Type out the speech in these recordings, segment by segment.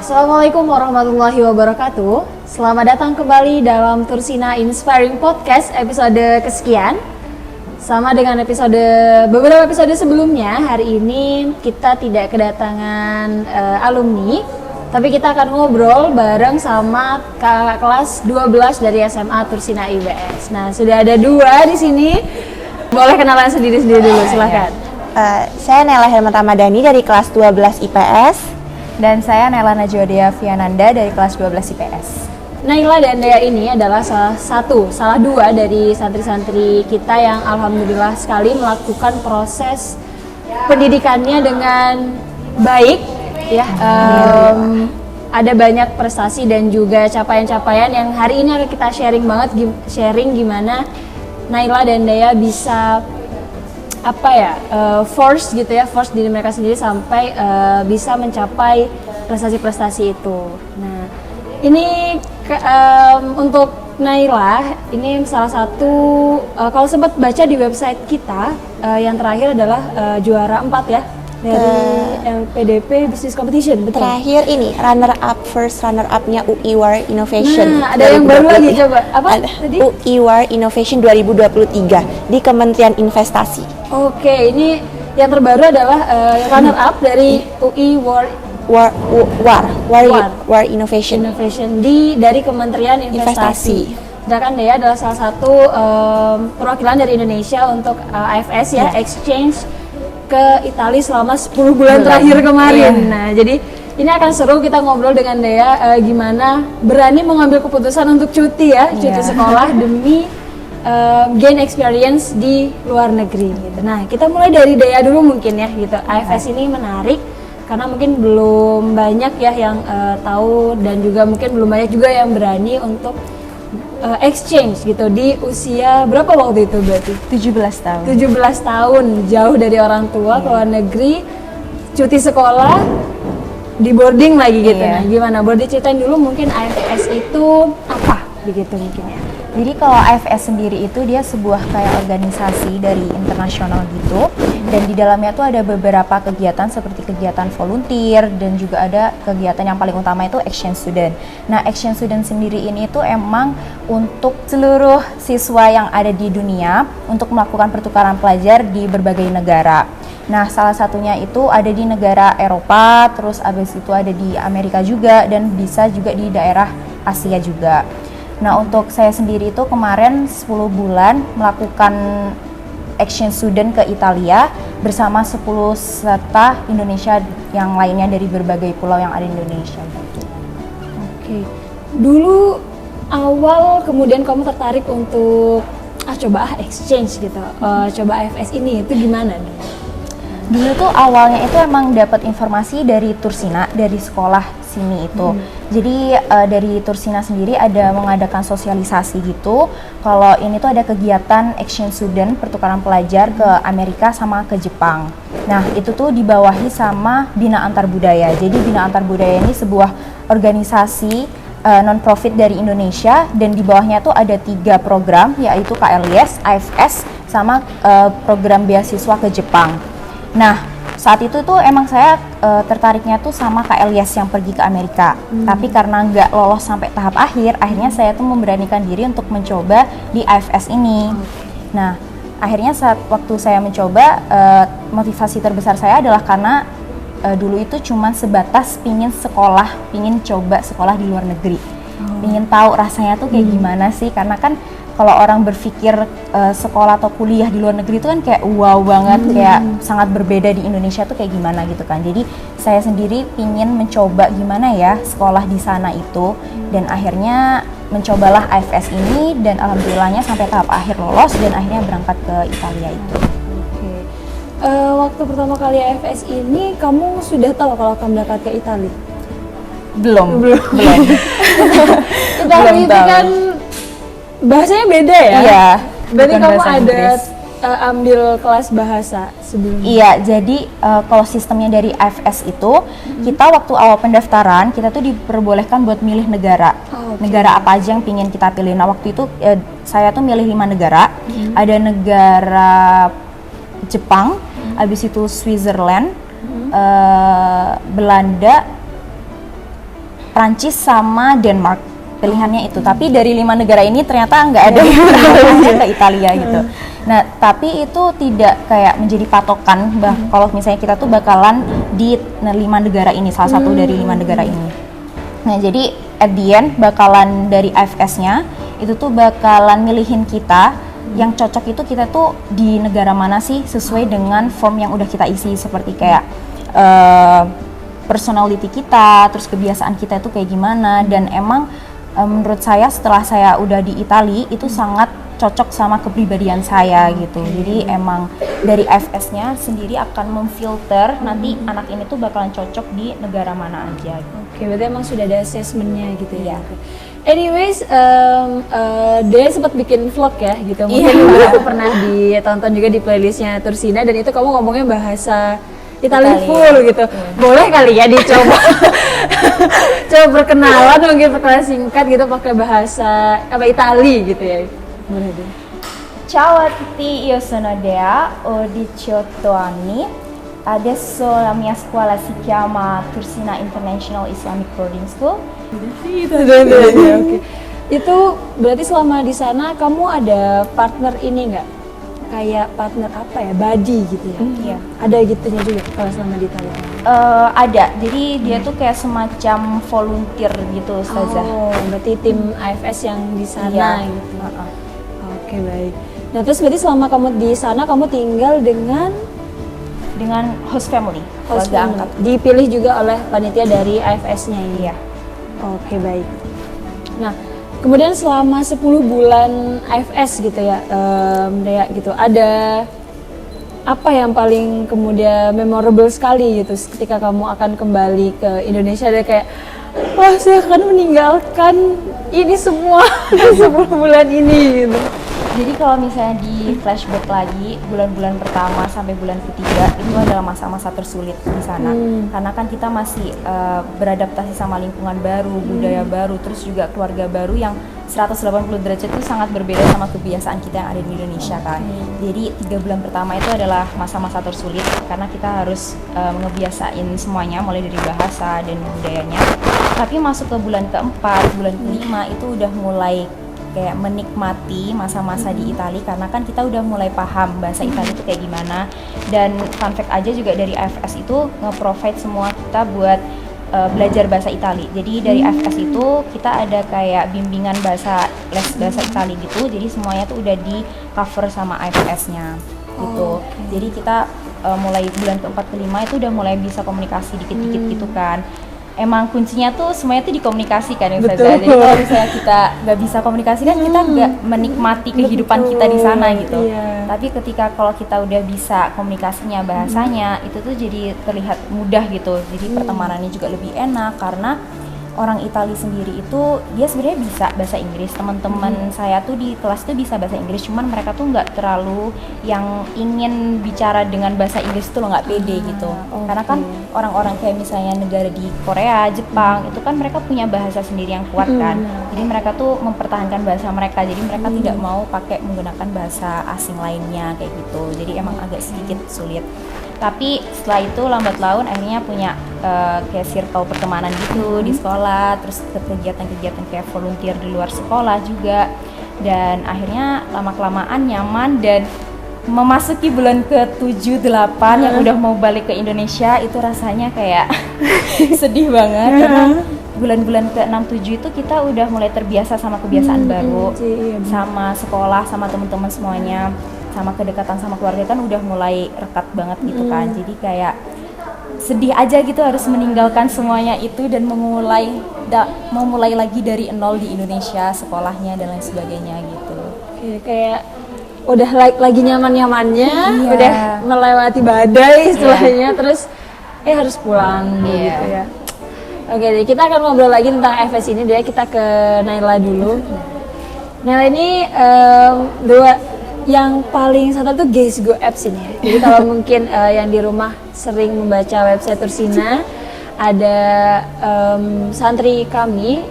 Assalamualaikum warahmatullahi wabarakatuh. Selamat datang kembali dalam Tursina Inspiring Podcast episode kesekian. Sama dengan beberapa episode sebelumnya, hari ini kita tidak kedatangan alumni, tapi kita akan ngobrol bareng sama kakak kelas 12 dari SMA Tursina IBS. Nah, sudah ada dua di sini. Boleh kenalan sendiri-sendiri dulu, silakan. Saya Nela Herman Ramadhani dari kelas 12 IPS. Dan saya Naila Najwa Fiananda dari kelas 12 IPS. Naila dan Dea ini adalah salah dua dari santri-santri kita yang alhamdulillah sekali melakukan proses pendidikannya dengan baik ya. Ada banyak prestasi dan juga capaian-capaian yang hari ini akan kita sharing gimana Naila dan Dea bisa force diri mereka sendiri sampai bisa mencapai prestasi-prestasi itu. Nah, ini untuk Naila, ini salah satu kalau sempat baca di website kita yang terakhir adalah juara 4 ya dari LPDP Business Competition, betul? Terakhir ini first runner up-nya UI War Innovation. Nah, ada yang baru lagi coba. Apa tadi? UI War Innovation 2023 di Kementerian Investasi. Oke, ini yang terbaru adalah runner up dari UI War Innovation dari Kementerian Investasi. Sedangkan Dea adalah salah satu perwakilan dari Indonesia untuk AFS ya, exchange ke Italia selama 10 bulan terakhir kemarin. Iya. Nah, jadi ini akan seru kita ngobrol dengan Dea gimana berani mengambil keputusan untuk cuti sekolah demi gain experience di luar negeri gitu. Nah, kita mulai dari Dea dulu mungkin ya gitu. AFS ini menarik karena mungkin belum banyak ya yang tahu dan juga mungkin belum banyak juga yang berani untuk exchange gitu di usia berapa waktu itu berarti? 17 tahun. 17 tahun jauh dari orang tua ke luar negeri, cuti sekolah, di boarding lagi gitu. Nah, gimana? Boleh diceritain dulu mungkin AFS itu apa begitu mungkin ya? Jadi kalau AFS sendiri itu dia sebuah kayak organisasi dari internasional gitu, dan di dalamnya tuh ada beberapa kegiatan seperti kegiatan volunteer dan juga ada kegiatan yang paling utama itu exchange student. Nah, exchange student sendiri ini tuh emang untuk seluruh siswa yang ada di dunia untuk melakukan pertukaran pelajar di berbagai negara. Nah, salah satunya itu ada di negara Eropa, terus abis itu ada di Amerika juga, dan bisa juga di daerah Asia juga. Nah, untuk saya sendiri itu kemarin 10 bulan melakukan exchange student ke Italia bersama 10 peserta Indonesia yang lainnya dari berbagai pulau yang ada di Indonesia. Oke. Dulu awal kemudian kamu tertarik untuk exchange gitu. Coba AFS ini itu gimana nih? Dulu tuh awalnya itu emang dapat informasi dari Tursina, dari sekolah sini itu. Jadi dari Tursina sendiri ada mengadakan sosialisasi gitu. Kalau ini tuh ada kegiatan exchange student, pertukaran pelajar ke Amerika sama ke Jepang. Nah, itu tuh dibawahi sama Bina Antar Budaya. Jadi Bina Antar Budaya ini sebuah organisasi non-profit dari Indonesia, dan di bawahnya tuh ada 3 program, yaitu KLIS, AFS, sama program beasiswa ke Jepang. Nah, saat itu tuh emang saya tertariknya tuh sama KLIS yang pergi ke Amerika. Tapi karena nggak lolos sampai tahap akhir, akhirnya saya tuh memberanikan diri untuk mencoba di AFS ini. Nah, akhirnya waktu saya mencoba, motivasi terbesar saya adalah karena dulu itu cuma sebatas pingin coba sekolah di luar negeri. Pingin tahu rasanya tuh kayak gimana sih, karena kan kalau orang berpikir sekolah atau kuliah di luar negeri itu kan kayak wow banget, kayak sangat berbeda di Indonesia tuh kayak gimana gitu kan. Jadi saya sendiri pingin mencoba gimana ya sekolah di sana itu, dan akhirnya mencobalah AFS ini, dan alhamdulillahnya sampai tahap akhir lolos dan akhirnya berangkat ke Italia itu. Oke. Waktu pertama kali AFS ini kamu sudah tahu kalau akan berangkat ke Italia? Belum. Italia itu kan bahasanya beda ya? Iya. Berarti kamu ada ambil kelas bahasa sebelumnya? Iya, jadi kalau sistemnya dari AFS itu, kita waktu awal pendaftaran, kita tuh diperbolehkan buat milih negara. Negara apa aja yang pingin kita pilih. Nah, waktu itu saya tuh milih 5 negara. Ada negara Jepang, habis itu Switzerland, Belanda, Prancis sama Denmark, pilihannya itu. Tapi dari 5 negara ini ternyata nggak ada yang ke Italia gitu. Nah, tapi itu tidak kayak menjadi patokan kalau misalnya kita tuh bakalan di 5 negara ini, salah satu dari 5 negara ini. Nah, jadi at the end bakalan dari IFS-nya itu tuh bakalan milihin kita yang cocok itu kita tuh di negara mana sih sesuai dengan form yang udah kita isi, seperti kayak personality kita, terus kebiasaan kita itu kayak gimana. Dan emang menurut saya setelah saya udah di Itali itu sangat cocok sama kepribadian saya gitu. Jadi emang dari IFS-nya sendiri akan memfilter nanti anak ini tuh bakalan cocok di negara mana aja gitu. Oke, berarti emang sudah ada assessment-nya gitu ya. Iya. Anyways, dia sempat bikin vlog ya gitu. Mungkin aku pernah ditonton juga di playlistnya Tursina, dan itu kamu ngomongnya bahasa Itali full gitu. Boleh kali ya dicoba. Coba perkenalan, mungkin perkenalan singkat gitu pakai bahasa Itali gitu ya. Boleh deh. Ciao a tutti, io sono Dea, ho 18 anni. Adesso la mia scuola si chiama Tursina International Islamic Boarding School. Oke. Itu berarti selama di sana kamu ada partner ini nggak? Kayak partner apa ya? Buddy gitu ya? Iya. Ada gitunya juga kalau selama di Italia? Ada, jadi dia tuh kayak semacam volunteer gitu, Ustazah. Oh, berarti tim AFS yang di sana Iya. gitu. Oke, baik. Nah, terus berarti selama kamu di sana kamu tinggal dengan host family, host keluarga family. angkat. Dipilih juga oleh panitia dari AFS-nya ini. Iya. Oke, baik. Nah, kemudian selama 10 bulan AFS gitu ya, Dea gitu, ada apa yang paling kemudian memorable sekali gitu ketika kamu akan kembali ke Indonesia? Ada kayak, wah saya akan meninggalkan ini semua 10 bulan ini gitu. Jadi kalau misalnya di flashback lagi, bulan-bulan pertama sampai bulan ketiga itu adalah masa-masa tersulit di sana. Karena kan kita masih beradaptasi sama lingkungan baru, budaya baru, terus juga keluarga baru yang 180 derajat itu sangat berbeda sama kebiasaan kita yang ada di Indonesia kan. Jadi 3 bulan pertama itu adalah masa-masa tersulit karena kita harus ngebiasain semuanya mulai dari bahasa dan budayanya. Tapi masuk ke bulan keempat, bulan kelima itu udah mulai kayak menikmati masa-masa di Itali karena kan kita udah mulai paham bahasa Itali itu kayak gimana. Dan fun fact aja juga dari AFS itu nge-provide semua kita buat belajar bahasa Itali. Jadi dari AFS itu kita ada kayak bimbingan les bahasa Itali gitu. Jadi semuanya tuh udah di cover sama AFS-nya gitu. Jadi kita mulai bulan keempat kelima itu udah mulai bisa komunikasi dikit-dikit gitu kan. Emang kuncinya tuh semuanya tuh dikomunikasikan ya Ustazah. Jadi kalau misalnya kita nggak bisa komunikasi kan kita nggak menikmati kehidupan kita di sana gitu. Tapi ketika kalau kita udah bisa komunikasinya, bahasanya, itu tuh jadi terlihat mudah gitu. Jadi pertemanannya juga lebih enak karena orang Itali sendiri itu dia sebenarnya bisa bahasa Inggris. Teman-teman saya tuh di kelas tuh bisa bahasa Inggris, cuman mereka tuh nggak terlalu yang ingin bicara dengan bahasa Inggris tuh lo nggak pede gitu. Karena kan orang-orang kayak misalnya negara di Korea, Jepang itu kan mereka punya bahasa sendiri yang kuat kan. Jadi mereka tuh mempertahankan bahasa mereka. Jadi mereka tidak mau pakai menggunakan bahasa asing lainnya kayak gitu. Jadi emang agak sedikit sulit. Tapi setelah itu lambat laun akhirnya punya kayak circle pertemanan gitu di sekolah, terus kegiatan-kegiatan kayak volunteer di luar sekolah juga. Dan akhirnya lama-kelamaan nyaman dan memasuki bulan ke-7, 8 yang udah mau balik ke Indonesia itu rasanya kayak sedih banget karena bulan-bulan ke-6, 7 itu kita udah mulai terbiasa sama kebiasaan baru, sama sekolah, sama teman-teman semuanya, sama kedekatan sama keluarga kan udah mulai rekat banget gitu kan. Jadi kayak sedih aja gitu harus meninggalkan semuanya itu dan memulai lagi dari nol di Indonesia, sekolahnya dan lain sebagainya gitu. Kayak udah lagi nyaman-nyamannya, udah melewati badai istilahnya, terus harus pulang gitu ya. Oke, jadi kita akan ngobrol lagi tentang FS ini deh. Kita ke Naila dulu. Naila ini yang paling satu tuh Gays Go Apps ini ya. Jadi kalau mungkin yang di rumah sering membaca website Tursina, ada santri kami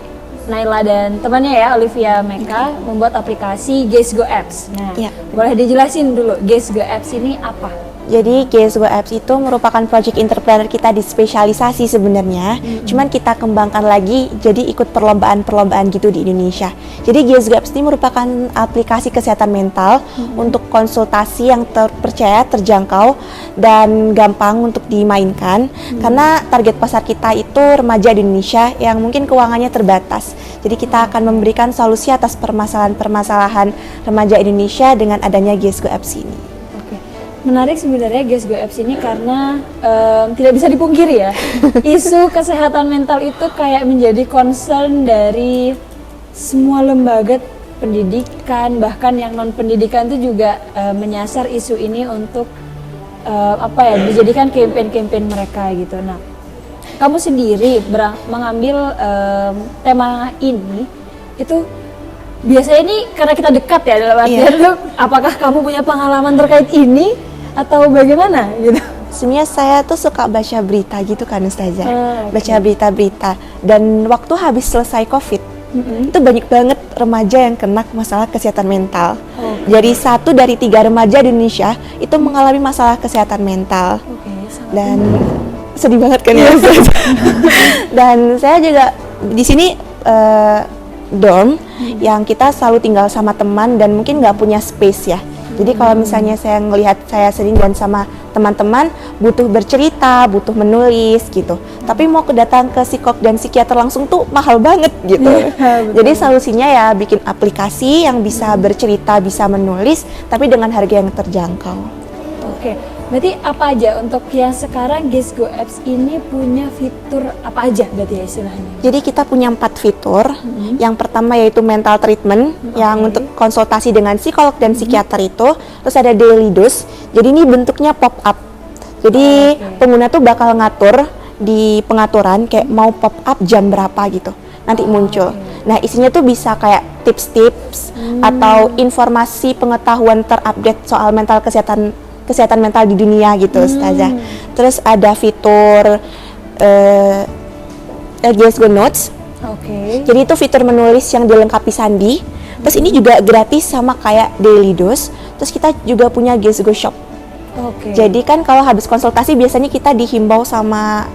Naila dan temannya ya Olivia Meka membuat aplikasi Gays Go Apps. Nah, boleh dijelasin dulu Gays Go Apps ini apa? Jadi GSGO Apps itu merupakan project entrepreneur kita di spesialisasi sebenarnya. Cuman kita kembangkan lagi jadi ikut perlombaan-perlombaan gitu di Indonesia. Jadi GSGO Apps ini merupakan aplikasi kesehatan mental untuk konsultasi yang terpercaya, terjangkau dan gampang untuk dimainkan. Karena target pasar kita itu remaja di Indonesia yang mungkin keuangannya terbatas. Jadi kita akan memberikan solusi atas permasalahan-permasalahan remaja Indonesia dengan adanya GSGO Apps ini. Menarik sebenarnya GSGO Apps ini karena tidak bisa dipungkiri ya, isu kesehatan mental itu kayak menjadi concern dari semua lembaga pendidikan, bahkan yang non pendidikan itu juga menyasar isu ini untuk dijadikan campaign-campaign mereka gitu. Nah, kamu sendiri mengambil tema ini itu biasanya ini karena kita dekat ya dalam artian itu, apakah kamu punya pengalaman terkait ini atau bagaimana gitu? Sebenarnya saya tuh suka baca berita gitu kan Ustazah, baca berita-berita, dan waktu habis selesai COVID itu banyak banget remaja yang kena masalah kesehatan mental. Jadi 1 dari 3 remaja di Indonesia itu mengalami masalah kesehatan mental. Dan sedih banget kan ya Ustazah. Dan saya juga di sini dorm yang kita selalu tinggal sama teman dan mungkin nggak punya space ya. Jadi kalau misalnya saya ngelihat saya sering dan sama teman-teman butuh bercerita, butuh menulis gitu. Tapi mau kedatang ke psikolog dan psikiater langsung tuh mahal banget gitu. Jadi solusinya ya bikin aplikasi yang bisa bercerita, bisa menulis, tapi dengan harga yang terjangkau. Oke, berarti apa aja untuk yang sekarang GSGO Apps ini punya fitur apa aja berarti ya istilahnya? Jadi kita punya 4 fitur. Yang pertama yaitu mental treatment yang untuk konsultasi dengan psikolog dan psikiater itu. Terus ada daily dose. Jadi ini bentuknya pop up. Jadi pengguna tuh bakal ngatur di pengaturan kayak mau pop up jam berapa gitu. Nanti muncul. Nah, isinya tuh bisa kayak tips-tips atau informasi pengetahuan terupdate soal kesehatan mental di dunia gitu Ustazah. Terus ada fitur GSGO Notes. Jadi itu fitur menulis yang dilengkapi sandi. Terus ini juga gratis sama kayak daily dose. Terus kita juga punya GSGO Shop. Jadi kan kalau habis konsultasi biasanya kita dihimbau sama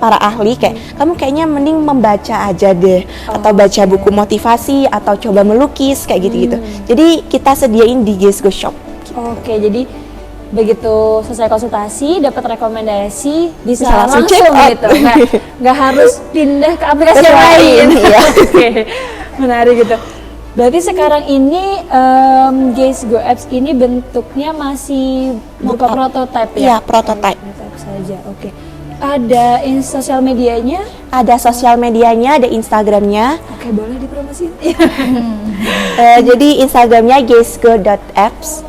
para ahli kayak kamu kayaknya mending membaca aja deh, atau baca buku motivasi atau coba melukis kayak gitu-gitu. Jadi kita sediain di GSGO Shop. Jadi begitu selesai konsultasi dapat rekomendasi bisa langsung check out gitu, nggak harus pindah ke aplikasi yang lain. Menarik gitu. Berarti sekarang ini GSGO Apps ini bentuknya masih buka prototipe ya? Iya, prototipe saja. Ada sosial medianya? Ada sosial medianya, ada Instagramnya. Boleh dipromosiin. Jadi Instagramnya GSGO.apps.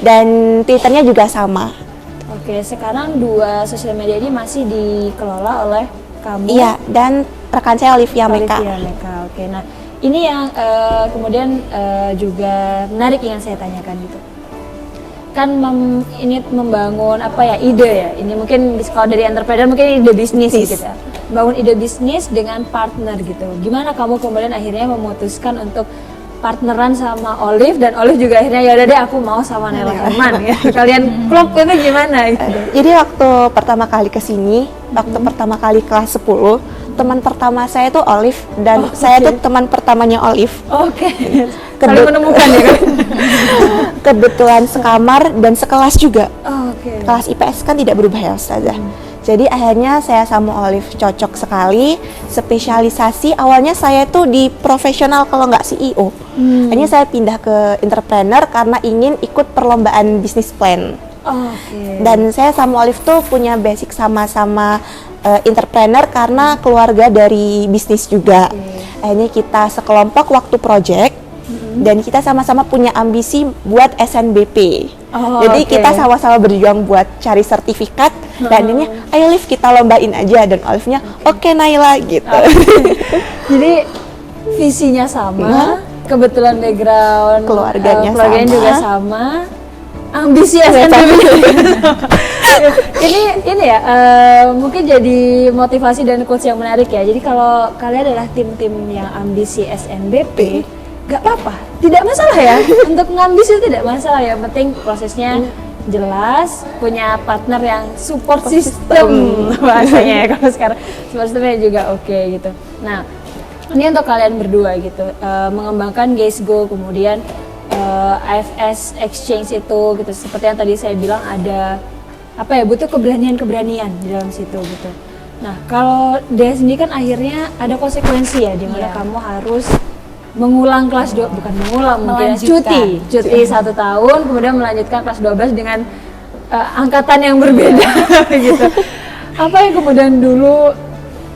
Dan Twitternya juga sama. Sekarang 2 sosial media ini masih dikelola oleh kamu? Iya, dan rekan saya Olivia Meka. Nah, ini yang kemudian juga menarik yang saya tanyakan gitu. Kan ini membangun ide ya. Ini mungkin kalau dari entrepreneur mungkin ide bisnis gitu ya. Bangun ide bisnis dengan partner gitu. Gimana kamu kemudian akhirnya memutuskan untuk partneran sama Olive, dan Olive juga akhirnya ya udah deh aku mau sama Nela Herman ya. Kalian klop itu gimana gitu? Jadi waktu pertama kali kesini, waktu pertama kali kelas 10, teman pertama saya tuh Olive dan saya tuh teman pertamanya Olive. Saling menemukan ya kan? Kebetulan sekamar dan sekelas juga. Kelas IPS kan tidak berubah ya Ustazah. Jadi akhirnya saya sama Olive cocok sekali. Spesialisasi awalnya saya tuh di profesional kalau nggak CEO. Akhirnya saya pindah ke entrepreneur karena ingin ikut perlombaan bisnis plan. Dan saya sama Olive tuh punya basic sama-sama entrepreneur karena keluarga dari bisnis juga. Akhirnya kita sekelompok waktu project. Dan kita sama-sama punya ambisi buat SNBP. Jadi kita sama-sama berjuang buat cari sertifikat. Dan akhirnya ayo Liv kita lombain aja. Dan Olive-nya oke Naila gitu. Jadi visinya sama, kebetulan background keluarganya juga sama, ambisi SNBP. ini ya mungkin jadi motivasi dan quotes yang menarik ya. Jadi kalau kalian adalah tim-tim yang ambisi SNBP, gak apa-apa, tidak masalah ya. Untuk ngambis itu tidak masalah, yang penting prosesnya jelas, punya partner yang support system bahasanya ya kalau sekarang, support systemnya juga oke gitu. Nah, ini untuk kalian berdua gitu, mengembangkan Gaze Go, kemudian IFS Exchange itu gitu, seperti yang tadi saya bilang ada apa ya, butuh keberanian di dalam situ gitu. Nah, kalau Dea sendiri kan akhirnya ada konsekuensi ya, di mana kamu harus mengulang kelas bukan mengulang, mungkin cuti 1 tahun, kemudian melanjutkan kelas 12 dengan angkatan yang berbeda gitu. Apa yang kemudian dulu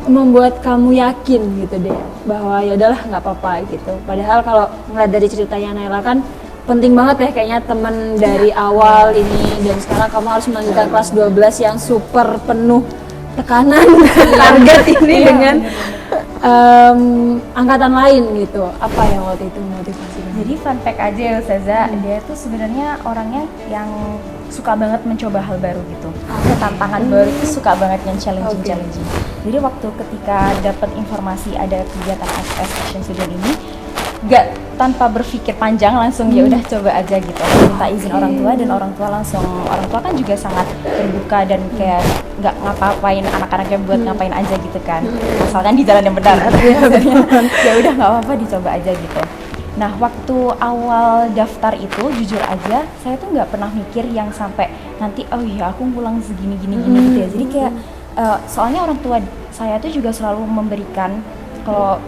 membuat kamu yakin gitu deh bahwa ya udahlah nggak apa-apa gitu. Padahal kalau ngeliat dari ceritanya Naila kan penting banget ya kayaknya temen dari awal ini, dan sekarang kamu harus melanjutkan kelas 12 yang super penuh tekanan target ini dengan angkatan lain gitu. Apa yang waktu itu motivasinya? Jadi fun fact aja ya Ustazah, dia tuh sebenarnya orangnya yang suka banget mencoba hal baru gitu. Tantangan baru itu suka banget yang challenging. Jadi waktu ketika dapat informasi ada kegiatan IFS Action Student ini, gak tanpa berpikir panjang langsung ya udah coba aja gitu, minta izin orang tua, dan orang tua kan juga sangat terbuka dan kayak nggak ngapa-ngapain anak-anaknya buat ngapain aja gitu kan, asalkan di jalan yang benar. Ya udah nggak apa-apa, dicoba aja gitu. Nah, waktu awal daftar itu jujur aja saya tuh nggak pernah mikir yang sampai nanti oh iya aku pulang segini gitu ya. Jadi kayak soalnya orang tua saya tuh juga selalu memberikan kalau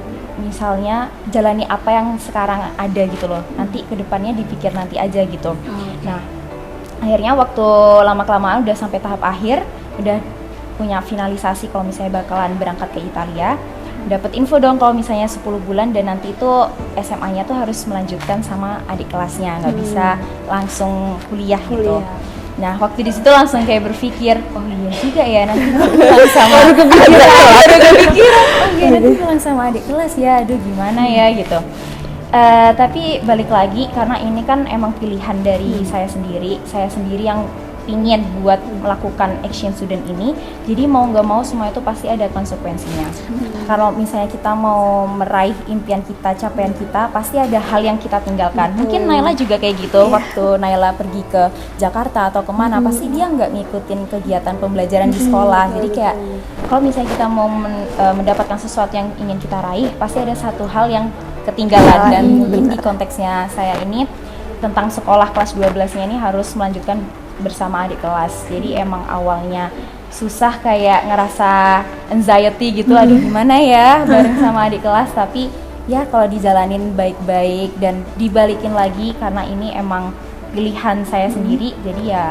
misalnya jalani apa yang sekarang ada gitu loh, nanti kedepannya dipikir nanti aja gitu. Nah, akhirnya waktu lama-kelamaan udah sampai tahap akhir, udah punya finalisasi kalau misalnya bakalan berangkat ke Italia, dapat info dong kalau misalnya 10 bulan dan nanti itu SMA-nya tuh harus melanjutkan sama adik kelasnya, nggak bisa langsung kuliah gitu. Nah, waktu di situ langsung kayak berpikir, oh iya juga ya nanti pulang sama baru kepikiran, oh iya nanti pulang sama adik kelas ya, aduh gimana ya gitu. Tapi balik lagi karena ini kan emang pilihan dari saya sendiri yang pingin buat melakukan action student ini, jadi mau nggak mau semua itu pasti ada konsekuensinya. Kalau misalnya kita mau meraih impian kita, capaian kita, pasti ada hal yang kita tinggalkan. Mungkin Naila juga kayak gitu, waktu Naila pergi ke Jakarta atau kemana, pasti dia nggak ngikutin kegiatan pembelajaran di sekolah. Jadi kayak kalau misalnya kita mau mendapatkan sesuatu yang ingin kita raih, pasti ada satu hal yang ketinggalan. Dan mungkin di konteksnya saya ini tentang sekolah kelas 12-nya ini harus melanjutkan bersama adik kelas. Jadi emang awalnya susah, kayak ngerasa anxiety gitu, aduh gimana ya bareng sama adik kelas, tapi ya kalau dijalanin baik-baik dan dibalikin lagi karena ini emang pilihan saya sendiri, jadi ya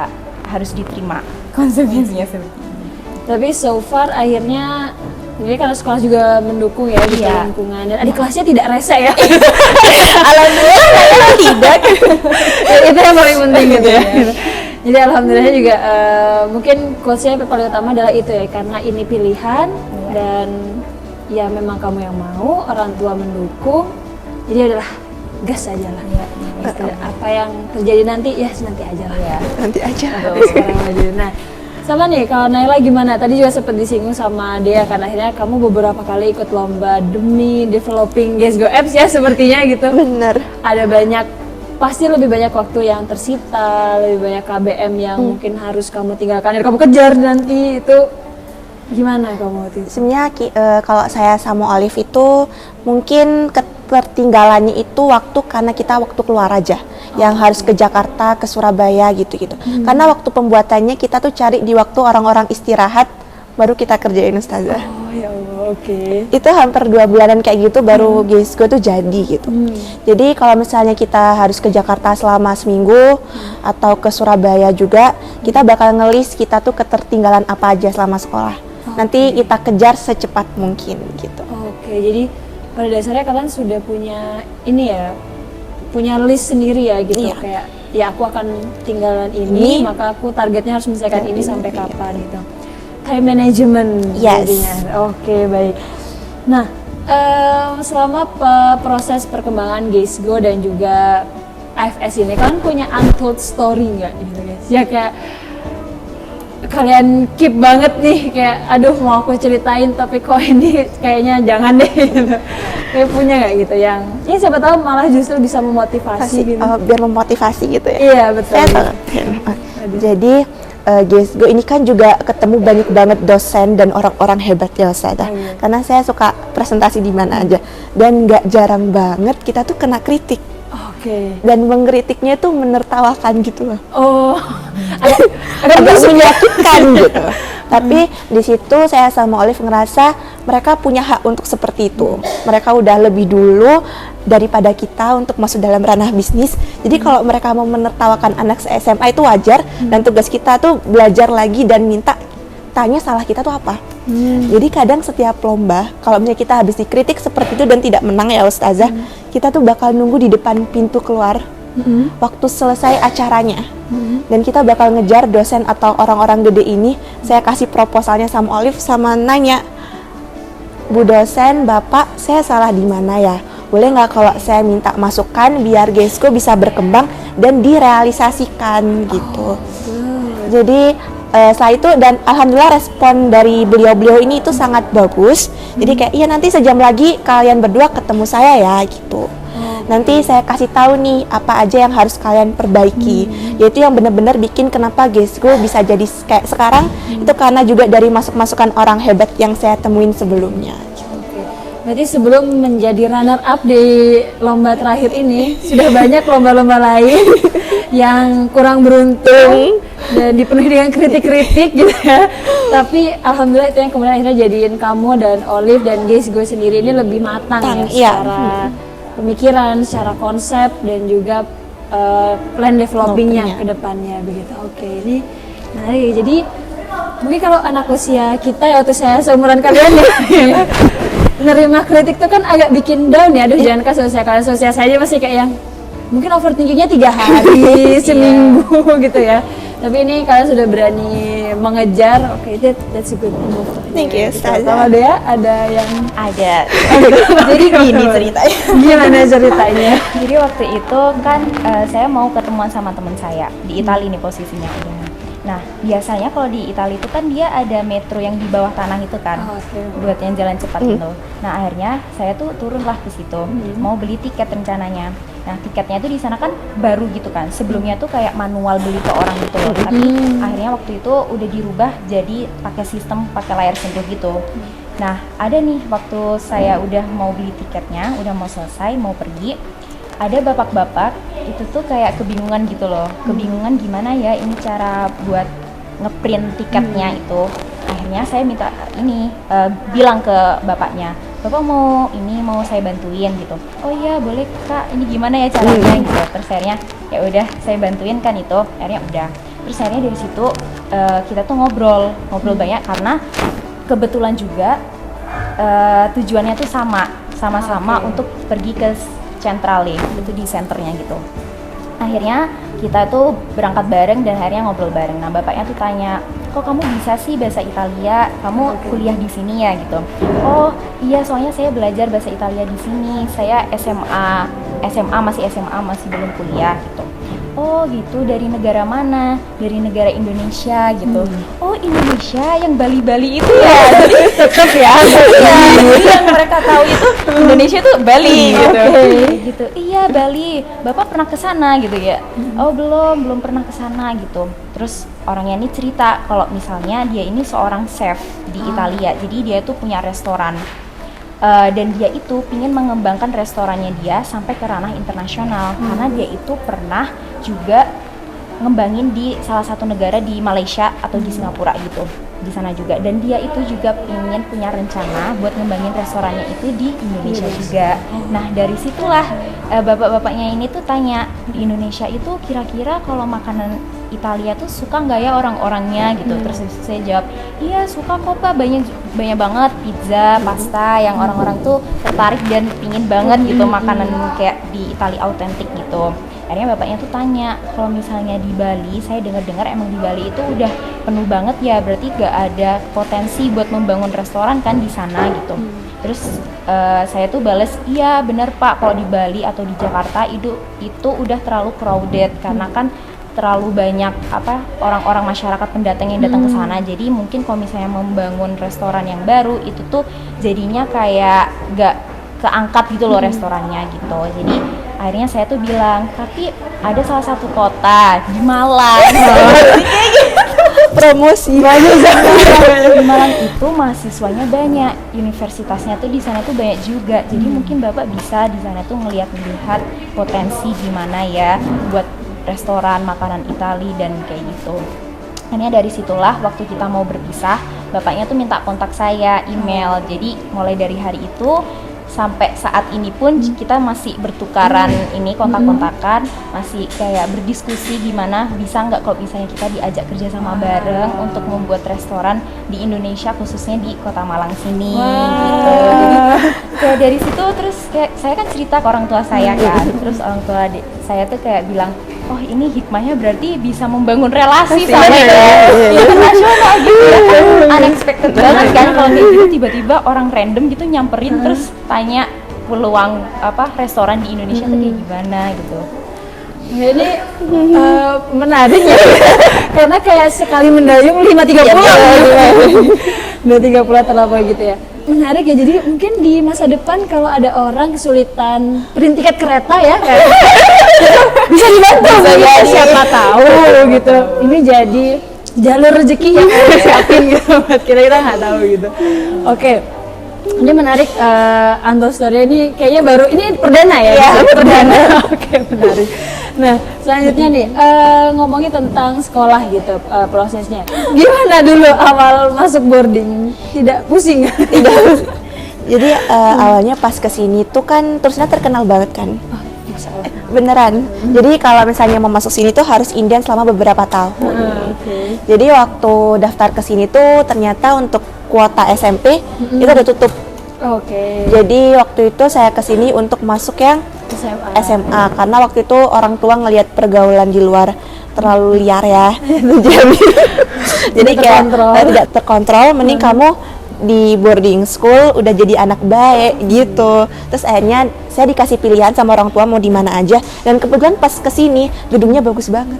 harus diterima konsekuensinya seperti ini. Tapi so far akhirnya jadi karena sekolah juga mendukung ya di lingkungan, dan adik kelasnya tidak rese ya. Alhamdulillah tidak. Itu yang paling penting gitu ya. Jadi alhamdulillah juga mungkin quotes-nya paling utama adalah itu ya, karena ini pilihan dan ya memang kamu yang mau, orang tua mendukung, jadi adalah gas aja lah. Apa yang terjadi nanti ya nanti aja lah. Nanti aja. Sekarang aja. Nah, sama nih kalau Naila gimana? Tadi juga sempat disinggung sama Dea kan, akhirnya kamu beberapa kali ikut lomba demi developing Gaze Go Apps ya sepertinya gitu. Bener. Ada pasti lebih banyak waktu yang tersita, lebih banyak KBM yang mungkin harus kamu tinggalkan dan kamu kejar nanti, itu gimana kamu waktu itu? Sebenarnya kalau saya sama Olive itu mungkin ketertinggalannya itu waktu karena kita waktu keluar aja, yang harus ke Jakarta, ke Surabaya gitu-gitu. Karena waktu pembuatannya kita tuh cari di waktu orang-orang istirahat, baru kita kerjain Ustazah. Oh ya Allah, oke. Itu hampir 2 bulanan kayak gitu baru Gaze Go tuh jadi gitu. Jadi kalau misalnya kita harus ke Jakarta selama seminggu atau ke Surabaya juga, kita bakal ngelis kita tuh ketertinggalan apa aja selama sekolah. Nanti kita kejar secepat mungkin gitu. Oke, jadi pada dasarnya kalian sudah punya ini ya, punya list sendiri ya gitu, kayak ya aku akan tinggalan ini, maka aku targetnya harus menyelesaikan ini sampai kapan gitu. Time management jadinya. Oke, baik. Nah, selama proses perkembangan Gaze Go dan juga IFS ini, kalian punya untold story nggak gitu guys? Ya kayak kalian keep banget nih, kayak aduh mau aku ceritain tapi kok ini kayaknya jangan deh gitu. Kayak punya nggak gitu yang ya siapa tahu malah justru bisa memotivasi gitu. Biar memotivasi gitu ya. Iya betul. Jadi GSGO ini kan juga ketemu banyak banget dosen dan orang-orang hebat ya Ustazah. Karena saya suka presentasi di mana aja dan nggak jarang banget kita tuh kena kritik. Dan mengkritiknya tuh menertawakan gitu loh. Agak menyakitkan gitu. Tapi di situ saya sama Olive ngerasa mereka punya hak untuk seperti itu. Mereka udah lebih dulu daripada kita untuk masuk dalam ranah bisnis. Jadi kalau mereka mau menertawakan anak SMA itu wajar, dan tugas kita tuh belajar lagi dan minta tanya salah kita tuh apa. Jadi kadang setiap lomba kalau misalnya kita habis dikritik seperti itu dan tidak menang ya Ustazah, kita tuh bakal nunggu di depan pintu keluar waktu selesai acaranya. Dan kita bakal ngejar dosen atau orang-orang gede ini. Saya kasih proposalnya sama Olive sama nanya, Bu dosen, Bapak, saya salah di mana ya? Boleh nggak kalau saya minta masukan biar GSGO bisa berkembang dan direalisasikan gitu. Jadi setelah itu, dan alhamdulillah respon dari beliau-beliau ini itu sangat bagus. Jadi kayak iya nanti sejam lagi kalian berdua ketemu saya ya gitu. Nanti saya kasih tahu nih apa aja yang harus kalian perbaiki. Yaitu yang benar-benar bikin kenapa GSGO bisa jadi kayak sekarang itu karena juga dari masukan orang hebat yang saya temuin sebelumnya. Berarti sebelum menjadi runner up di lomba terakhir ini sudah banyak lomba-lomba lain yang kurang beruntung dan dipenuhi dengan kritik-kritik gitu ya. Tapi alhamdulillah itu yang kemudian akhirnya jadiin kamu dan Olive dan GSGO sendiri ini lebih matang ya, secara pemikiran, secara konsep dan juga plan developingnya ke depannya begitu. Oke, ini menarik. Jadi mungkin kalau anak usia kita ya, waktu saya seumuran kalian ya menerima kritik itu kan agak bikin down ya. Aduh jangan kasih usia kalian, usia saya aja masih kayak yang mungkin overthinkingnya 3 hari, seminggu gitu ya. Tapi ini kalian sudah berani mengejar. Oke, that's a good move. Thank you, Ustazah. Kalau Dea ada yang Ada. Jadi gini ceritanya. Gimana ceritanya? Jadi waktu itu kan saya mau ketemuan sama teman saya di Italia nih posisinya. Nah, biasanya kalau di Italia itu kan dia ada metro yang di bawah tanah itu kan, buat yang jalan cepat gitu. Nah, akhirnya saya tuh turunlah ke situ, mau beli tiket rencananya. Nah, tiketnya tuh di sana kan baru gitu kan. Sebelumnya tuh kayak manual beli ke orang gitu loh. Tapi akhirnya waktu itu udah dirubah jadi pakai sistem pakai layar sentuh gitu. Nah, ada nih waktu saya udah mau beli tiketnya, udah mau selesai, mau pergi, ada bapak-bapak itu tuh kayak kebingungan gitu loh. Kebingungan gimana ya ini cara buat ngeprint tiketnya itu. Akhirnya saya minta ini bilang ke bapaknya, Bapak mau saya bantuin gitu. Oh iya boleh Kak, ini gimana ya caranya gitu. Terus akhirnya ya udah saya bantuin kan itu. Akhirnya udah. Terus akhirnya dari situ kita tuh ngobrol banyak karena kebetulan juga tujuannya tuh sama-sama untuk pergi ke Centrale, itu di senternya gitu. Akhirnya kita tuh berangkat bareng dan akhirnya ngobrol bareng. Nah bapaknya tuh tanya, kok kamu bisa sih bahasa Italia? Kamu kuliah di sini ya gitu? Oh iya, soalnya saya belajar bahasa Italia di sini. Saya SMA masih belum kuliah gitu. Oh gitu, dari negara mana? Dari negara Indonesia gitu. Oh Indonesia yang Bali-Bali itu ya? Tetap ya. Jadi yang mereka tahu itu Indonesia tuh Bali gitu. Gitu. Iya Bali. Bapak pernah ke sana gitu ya? Oh belum pernah ke sana gitu. Terus orangnya ini cerita kalau misalnya dia ini seorang chef di Italia. Jadi dia tuh punya restoran. Dan dia itu ingin mengembangkan restorannya dia sampai ke ranah internasional karena dia itu pernah juga ngembangin di salah satu negara di Malaysia atau di Singapura gitu, di sana juga. Dan dia itu juga ingin punya rencana buat ngembangin restorannya itu di Indonesia juga. Nah dari situlah bapak-bapaknya ini tuh tanya, di Indonesia itu kira-kira kalau makanan Italia tuh suka nggak ya orang-orangnya gitu. Terus saya jawab, iya suka kok Pak, banyak banget pizza, pasta yang orang-orang tuh tertarik dan pingin banget gitu makanan kayak di Italia autentik gitu. Akhirnya bapaknya tuh tanya, kalau misalnya di Bali, saya dengar-dengar emang di Bali itu udah penuh banget ya, berarti gak ada potensi buat membangun restoran kan di sana gitu. Terus saya tuh bales, iya bener Pak, kalau di Bali atau di Jakarta itu udah terlalu crowded karena kan terlalu banyak orang-orang masyarakat pendatang yang datang ke sana. Jadi mungkin kalau misalnya membangun restoran yang baru itu tuh jadinya kayak gak keangkat gitu loh restorannya gitu. Jadi akhirnya saya tuh bilang, tapi ada salah satu kota di Malang. Promosi. Di Malang itu mahasiswanya banyak, universitasnya tuh di sana tuh banyak juga. Jadi mungkin Bapak bisa di sana tuh melihat potensi gimana ya buat restoran makanan Itali dan kayak gitu. Akhirnya dari situlah waktu kita mau berpisah, bapaknya tuh minta kontak saya, email. Jadi mulai dari hari itu sampai saat ini pun kita masih bertukaran ini kontak-kontakan, masih kayak berdiskusi gimana bisa nggak kalau misalnya kita diajak kerja sama bareng untuk membuat restoran di Indonesia, khususnya di Kota Malang sini gitu. Jadi kayak dari situ terus kayak saya kan cerita ke orang tua saya kan, terus orang tua saya tuh kayak bilang, oh ini hikmahnya berarti bisa membangun relasi sampai ke internasional gitu ya. Unexpected banget kan kalau kayak gitu, tiba-tiba orang random gitu nyamperin terus tanya peluang restoran di Indonesia tuh kayak gimana gitu. Jadi menarik ya, karena kayak sekali mendayung 5.30 2.30 terlalu gitu ya. Menarik ya, jadi mungkin di masa depan kalau ada orang kesulitan print tiket kereta ya kayak bisa dibantu ya, siapa tahu gitu. Ini jadi jalur rezeki yang harus siapin gitu buat kita nggak tahu gitu. Oke. Ini menarik, Untold Story ini kayaknya baru, ini perdana ya? Iya, perdana. Oke, menarik. Nah, selanjutnya nih, ngomongin tentang sekolah gitu, prosesnya. Gimana dulu awal masuk boarding? Tidak pusing? Tidak. Jadi awalnya pas kesini tuh kan Tursina terkenal banget kan? Oh, beneran. Jadi kalau misalnya mau masuk sini tuh harus inden selama beberapa tahun. Jadi waktu daftar ke sini tuh ternyata untuk kuota SMP itu udah tutup. Jadi waktu itu saya ke sini untuk masuk yang SMA karena waktu itu orang tua ngelihat pergaulan di luar terlalu liar ya. Jadi kayak tidak terkontrol, mending kamu di boarding school udah jadi anak baik gitu. Terus akhirnya saya dikasih pilihan sama orang tua mau di mana aja, dan kebetulan pas kesini gedungnya bagus banget.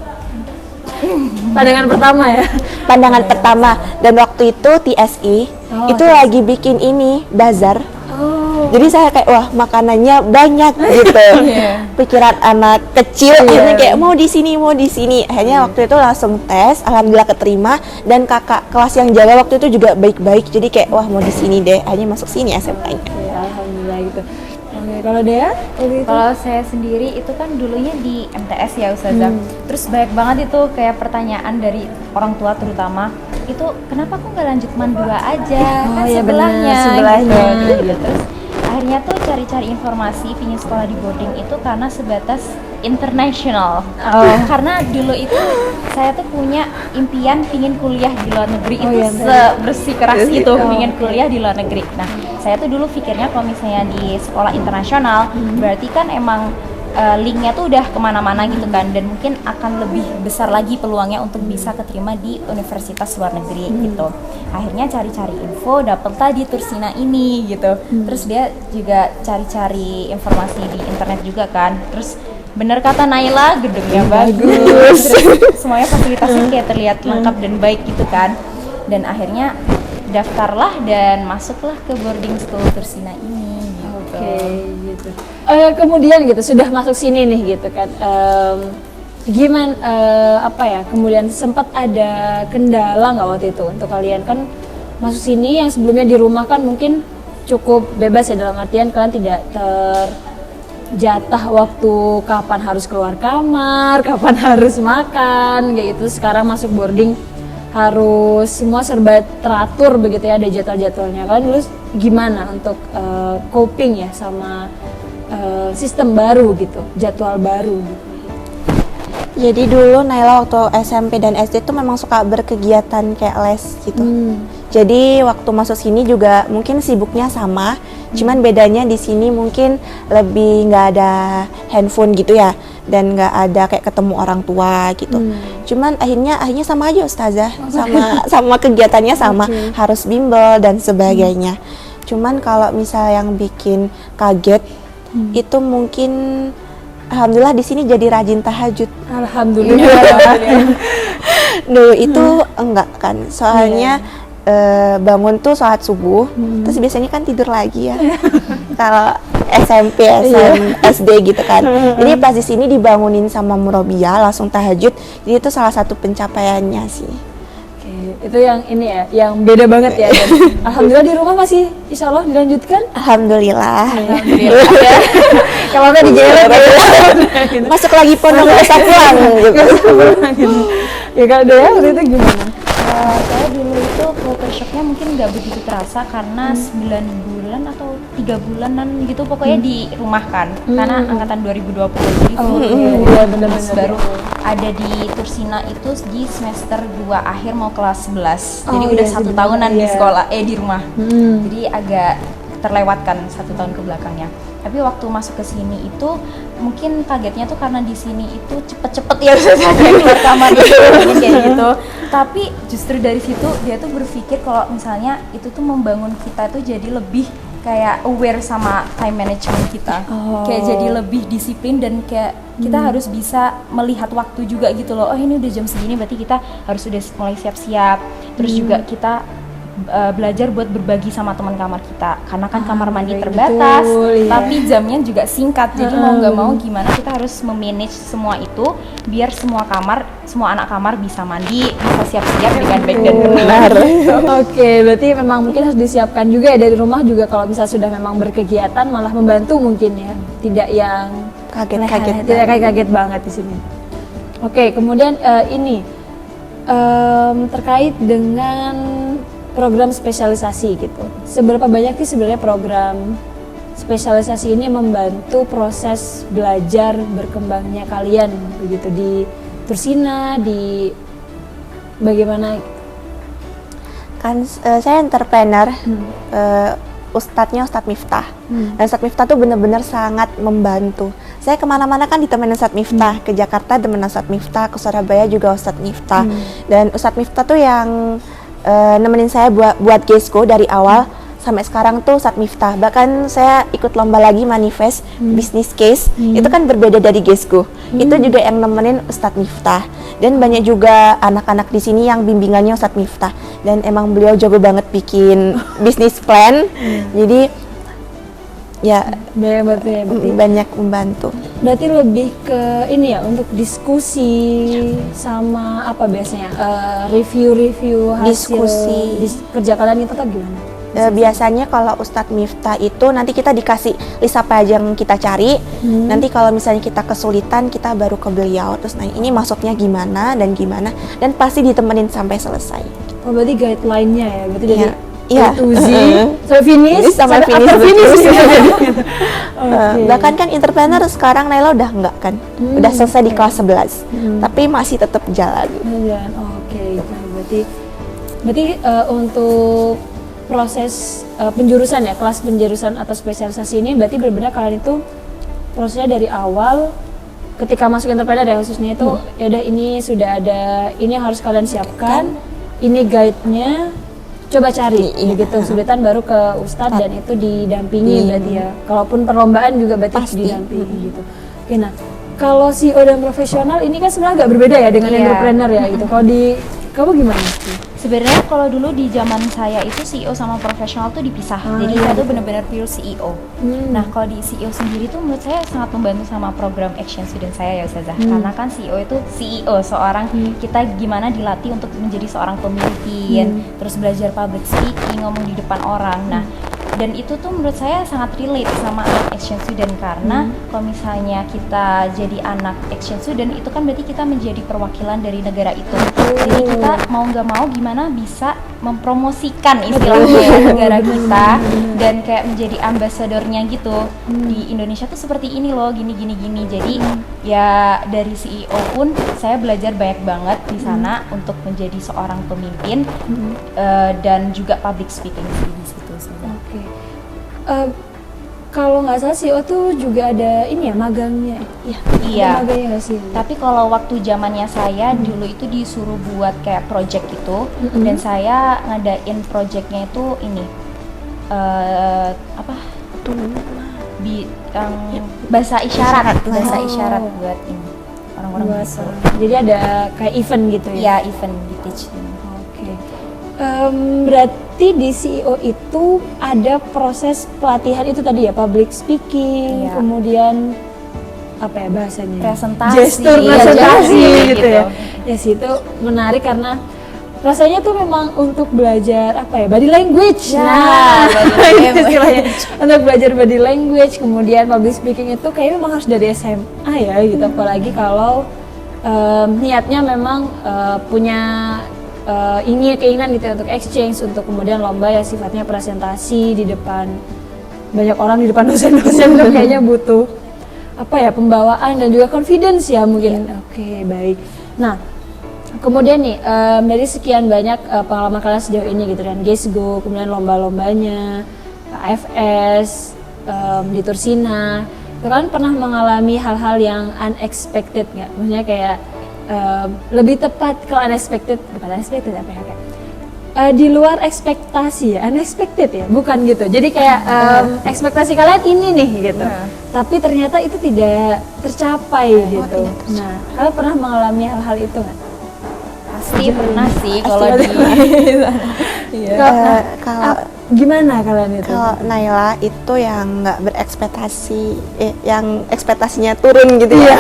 Pandangan pertama ya? Pandangan pertama. Dan waktu itu TSI itu lagi bikin ini bazar. Jadi saya kayak wah makanannya banyak gitu. Pikiran anak kecil ini kayak mau di sini. Akhirnya waktu itu langsung tes, alhamdulillah keterima, dan kakak kelas yang jaga waktu itu juga baik-baik. Jadi kayak wah mau di sini deh. Akhirnya masuk sini SMA-nya. Alhamdulillah gitu. Kalau Dea? Kalau saya sendiri itu kan dulunya di MTS ya Ustazah. Terus banyak banget itu kayak pertanyaan dari orang tua terutama, itu kenapa kok nggak lanjut MAN 2 aja? Kan sebelahnya. Gitu. Terus akhirnya tuh cari-cari informasi pingin sekolah di boarding itu karena sebatas international. Karena dulu itu saya tuh punya impian pingin kuliah di luar negeri, sebersih keras itu pingin kuliah di luar negeri. Nah, saya tuh dulu pikirnya kalau misalnya di sekolah internasional berarti kan emang linknya tuh udah kemana-mana gitu kan, dan mungkin akan lebih besar lagi peluangnya untuk bisa keterima di universitas luar negeri gitu. Akhirnya cari-cari info, dapetlah di Tursina ini gitu. Terus dia juga cari-cari informasi di internet juga kan. Terus bener kata Naila, gedungnya bagus. Terus semuanya fasilitasnya kayak terlihat lengkap dan baik gitu kan. Dan akhirnya daftarlah dan masuklah ke boarding school Tursina ini gitu. Gitu. Kemudian gitu sudah masuk sini nih gitu kan. Gimana kemudian sempat ada kendala nggak waktu itu untuk kalian? Kan masuk sini yang sebelumnya di rumah kan mungkin cukup bebas ya, dalam artian kalian tidak terjatah waktu kapan harus keluar kamar, kapan harus makan kayak gitu. Sekarang masuk boarding harus semua serba teratur begitu ya, ada jadwal-jadwalnya. Kalian dulu gimana untuk coping ya sama sistem baru gitu, jadwal baru gitu? Jadi dulu Naila waktu SMP dan SD tuh memang suka berkegiatan kayak les gitu. Jadi waktu masuk sini juga mungkin sibuknya sama, cuman bedanya di sini mungkin lebih nggak ada handphone gitu ya, dan nggak ada kayak ketemu orang tua gitu. Cuman akhirnya sama aja Ustazah, sama kegiatannya sama, harus bimbel dan sebagainya. Cuman kalau misal yang bikin kaget itu mungkin Alhamdulillah di sini jadi rajin tahajud. Alhamdulillah. Dulu itu enggak kan, soalnya bangun tuh sholat subuh, terus biasanya kan tidur lagi ya. Kalau SMP, SD gitu kan. Jadi pas di sini dibangunin sama murabia langsung tahajud, jadi itu salah satu pencapaiannya sih. Oke, itu yang ini ya, yang beda banget ya. Dan alhamdulillah di rumah masih insya Allah dilanjutkan. Alhamdulillah. Alhamdulillah ya. Kalau nggak digeret Masuk lagi pondok desa pulang gitu. Ya kalau dia waktu itu gimana? Saya dulu itu culture shocknya mungkin nggak begitu terasa karena 9 bulan atau 3 bulanan gitu pokoknya di rumah kan, karena angkatan 2020 jadi Iya benar-benar baru ada di Tursina itu di semester 2 akhir mau kelas 11 jadi udah iya, 1 tahunan di iya. sekolah di rumah jadi agak terlewatkan 1 tahun ke belakangnya. Tapi waktu masuk ke sini itu mungkin kagetnya tuh karena di sini itu cepet-cepet ya keluar kamar itu mungkin kayak gitu. Tapi justru dari situ dia tuh berpikir kalau misalnya itu tuh membangun kita tuh jadi lebih kayak aware sama time management kita. Kayak jadi lebih disiplin dan kayak kita harus bisa melihat waktu juga gitu loh. Oh ini udah jam segini berarti kita harus udah mulai siap-siap. Terus juga kita belajar buat berbagi sama teman kamar kita karena kan kamar mandi terbatas betul, iya. tapi jamnya juga singkat jadi mau nggak mau gimana kita harus memanage semua itu biar semua anak kamar bisa mandi bisa siap-siap dengan baik dan benar. Oke, berarti memang mungkin harus disiapkan juga ya dari rumah juga kalau misalnya sudah memang berkegiatan malah membantu mungkin ya, tidak yang Kaget-kaget. tidak kayak kaget banget di sini. Oke, kemudian ini terkait dengan program spesialisasi gitu. Seberapa banyak sih sebenarnya program spesialisasi ini membantu proses belajar berkembangnya kalian begitu di Tursina, di bagaimana? Kan saya entrepreneur, Ustadznya Ustadz Miftah. Dan Ustadz Miftah tuh bener-bener sangat membantu. Saya kemana-mana kan ditemenin Ustadz Miftah, ke Jakarta temenin Ustadz Miftah, ke Surabaya juga Ustadz Miftah. Dan Ustadz Miftah tuh yang nemenin saya buat Gesco dari awal sampai sekarang tuh Ustadz Miftah. Bahkan saya ikut lomba lagi manifest business case, itu kan berbeda dari Gesco. Itu juga yang nemenin Ustadz Miftah. Dan banyak juga anak-anak di sini yang bimbingannya Ustadz Miftah. Dan emang beliau jago banget bikin business plan. Jadi ya banyak membantu. Berarti lebih ke ini ya untuk diskusi sama apa biasanya review hasil Diskusi. kerja kalian itu atau gimana? Biasanya kalau Ustadz Miftah itu nanti kita dikasih list apa aja yang kita cari. Nanti kalau misalnya kita kesulitan kita baru ke beliau terus nanya ini masuknya gimana dan pasti ditemenin sampai selesai. Oh berarti guideline-nya ya, berarti dari Iya. A to Z, sampai finish, sampai finish. Okay. Bahkan kan entrepreneur sekarang Naila udah enggak kan, udah selesai di kelas 11, tapi masih tetap jalan. Oke, berarti untuk proses penjurusan ya, kelas penjurusan atau spesialisasi ini berarti benar-benar kalian itu prosesnya dari awal ketika masuk entrepreneur ya khususnya itu ya udah ini sudah ada ini yang harus kalian siapkan, ini guide-nya coba cari begitu kesulitan baru ke Ustadz dan itu didampingi berarti ya. Kalaupun perlombaan juga berarti didampingi gitu. Oke, nah kalau CEO dan profesional ini kan sebenarnya agak berbeda ya dengan entrepreneur ya gitu. Kalau di kamu gimana sih? Sebenarnya kalau dulu di zaman saya itu CEO sama profesional tuh dipisah. Jadi saya tuh benar-benar pure CEO. Nah, kalau di CEO sendiri tuh menurut saya sangat membantu sama program Action Student saya ya Ustazah. Karena kan CEO itu CEO, seorang kita gimana dilatih untuk menjadi seorang pemimpin, terus belajar public speaking, ngomong di depan orang. Nah, dan itu tuh menurut saya sangat relate sama anak Action Student karena kalau misalnya kita jadi anak Action Student itu kan berarti kita menjadi perwakilan dari negara itu. Jadi kita mau nggak mau gimana bisa mempromosikan istilahnya negara kita dan kayak menjadi ambasadornya gitu di Indonesia tuh seperti ini loh, gini. Jadi ya dari CEO pun saya belajar banyak banget di sana untuk menjadi seorang pemimpin dan juga public speaking di situ. Oke. Kalau nggak salah CEO tuh juga ada ini ya magangnya. Iya. Magangnya nggak sih? Tapi kalau waktu zamannya saya dulu itu disuruh buat kayak project gitu dan saya ngadain projectnya itu ini bahasa isyarat, bahasa Oh. isyarat buat ini orang-orang Buat bisu. jadi ada kayak event gitu ya? Ya, event di teach ini. Oke. Berarti di CEO itu ada proses pelatihan itu tadi ya, public speaking, Iya. kemudian apa ya bahasanya? Presentasi. Gestur Iya, presentasi gestur gitu ya. gitu. Ya sih itu menarik karena rasanya tuh memang untuk belajar apa ya, body language. Ya, body itu istilahnya. Untuk belajar body language, kemudian public speaking itu kayaknya memang harus dari SMA ya gitu, apalagi kalau niatnya memang punya keinginan gitu ya untuk exchange, untuk kemudian lomba ya sifatnya presentasi di depan banyak orang, di depan dosen-dosen tuh kayaknya butuh apa ya, pembawaan dan juga confidence ya mungkin. Oke, baik. Nah, kemudian nih dari sekian banyak pengalaman kalian sejauh ini gitu dan GESGO, kemudian lomba-lombanya, AFS, di Tursina, kalian pernah mengalami hal-hal yang unexpected nggak? Maksudnya kayak lebih tepat kalau unexpected, bukan unexpected apa ya, kayak di luar ekspektasi ya, unexpected ya, bukan gitu. Jadi kayak ekspektasi kalian ini nih gitu, tapi ternyata itu tidak tercapai gitu. Nah, kalian pernah mengalami hal-hal itu nggak? Pasti pernah sih kalau di Kalau Gimana kalian itu? kalau Naila itu yang nggak berekspektasi, yang ekspektasinya turun gitu ya.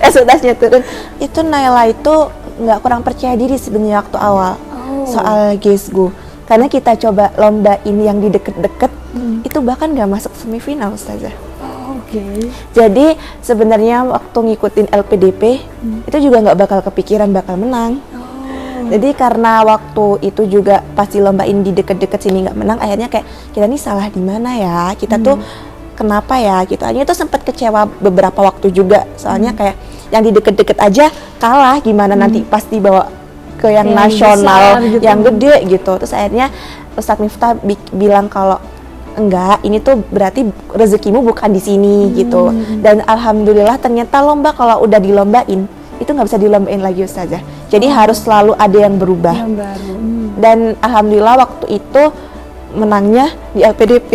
Ekspektasinya turun. Itu Naila itu nggak kurang percaya diri sebenarnya waktu awal soal GESGO. Karena kita coba lombain yang di deket-deket, itu bahkan nggak masuk semifinal, Ustazah. Oke. Jadi sebenarnya waktu ngikutin LPDP itu juga nggak bakal kepikiran bakal menang. Jadi karena waktu itu juga pasti lombain di deket-deket sini nggak menang, akhirnya kayak kita nih salah di mana ya? Kita tuh kenapa ya? Gitu. Akhirnya tuh sempat kecewa beberapa waktu juga. Soalnya kayak yang di deket-deket aja kalah, gimana nanti pas dibawa ke yang nasional, besar gitu. yang gede gitu. Terus akhirnya Ustadz Miftah bilang kalau enggak, ini tuh berarti rezekimu bukan di sini gitu. Dan alhamdulillah ternyata lomba kalau udah dilombain itu nggak bisa dilombain lagi Ustazah. Jadi harus selalu ada yang berubah. Yang baru. Dan alhamdulillah waktu itu menangnya di LPDP.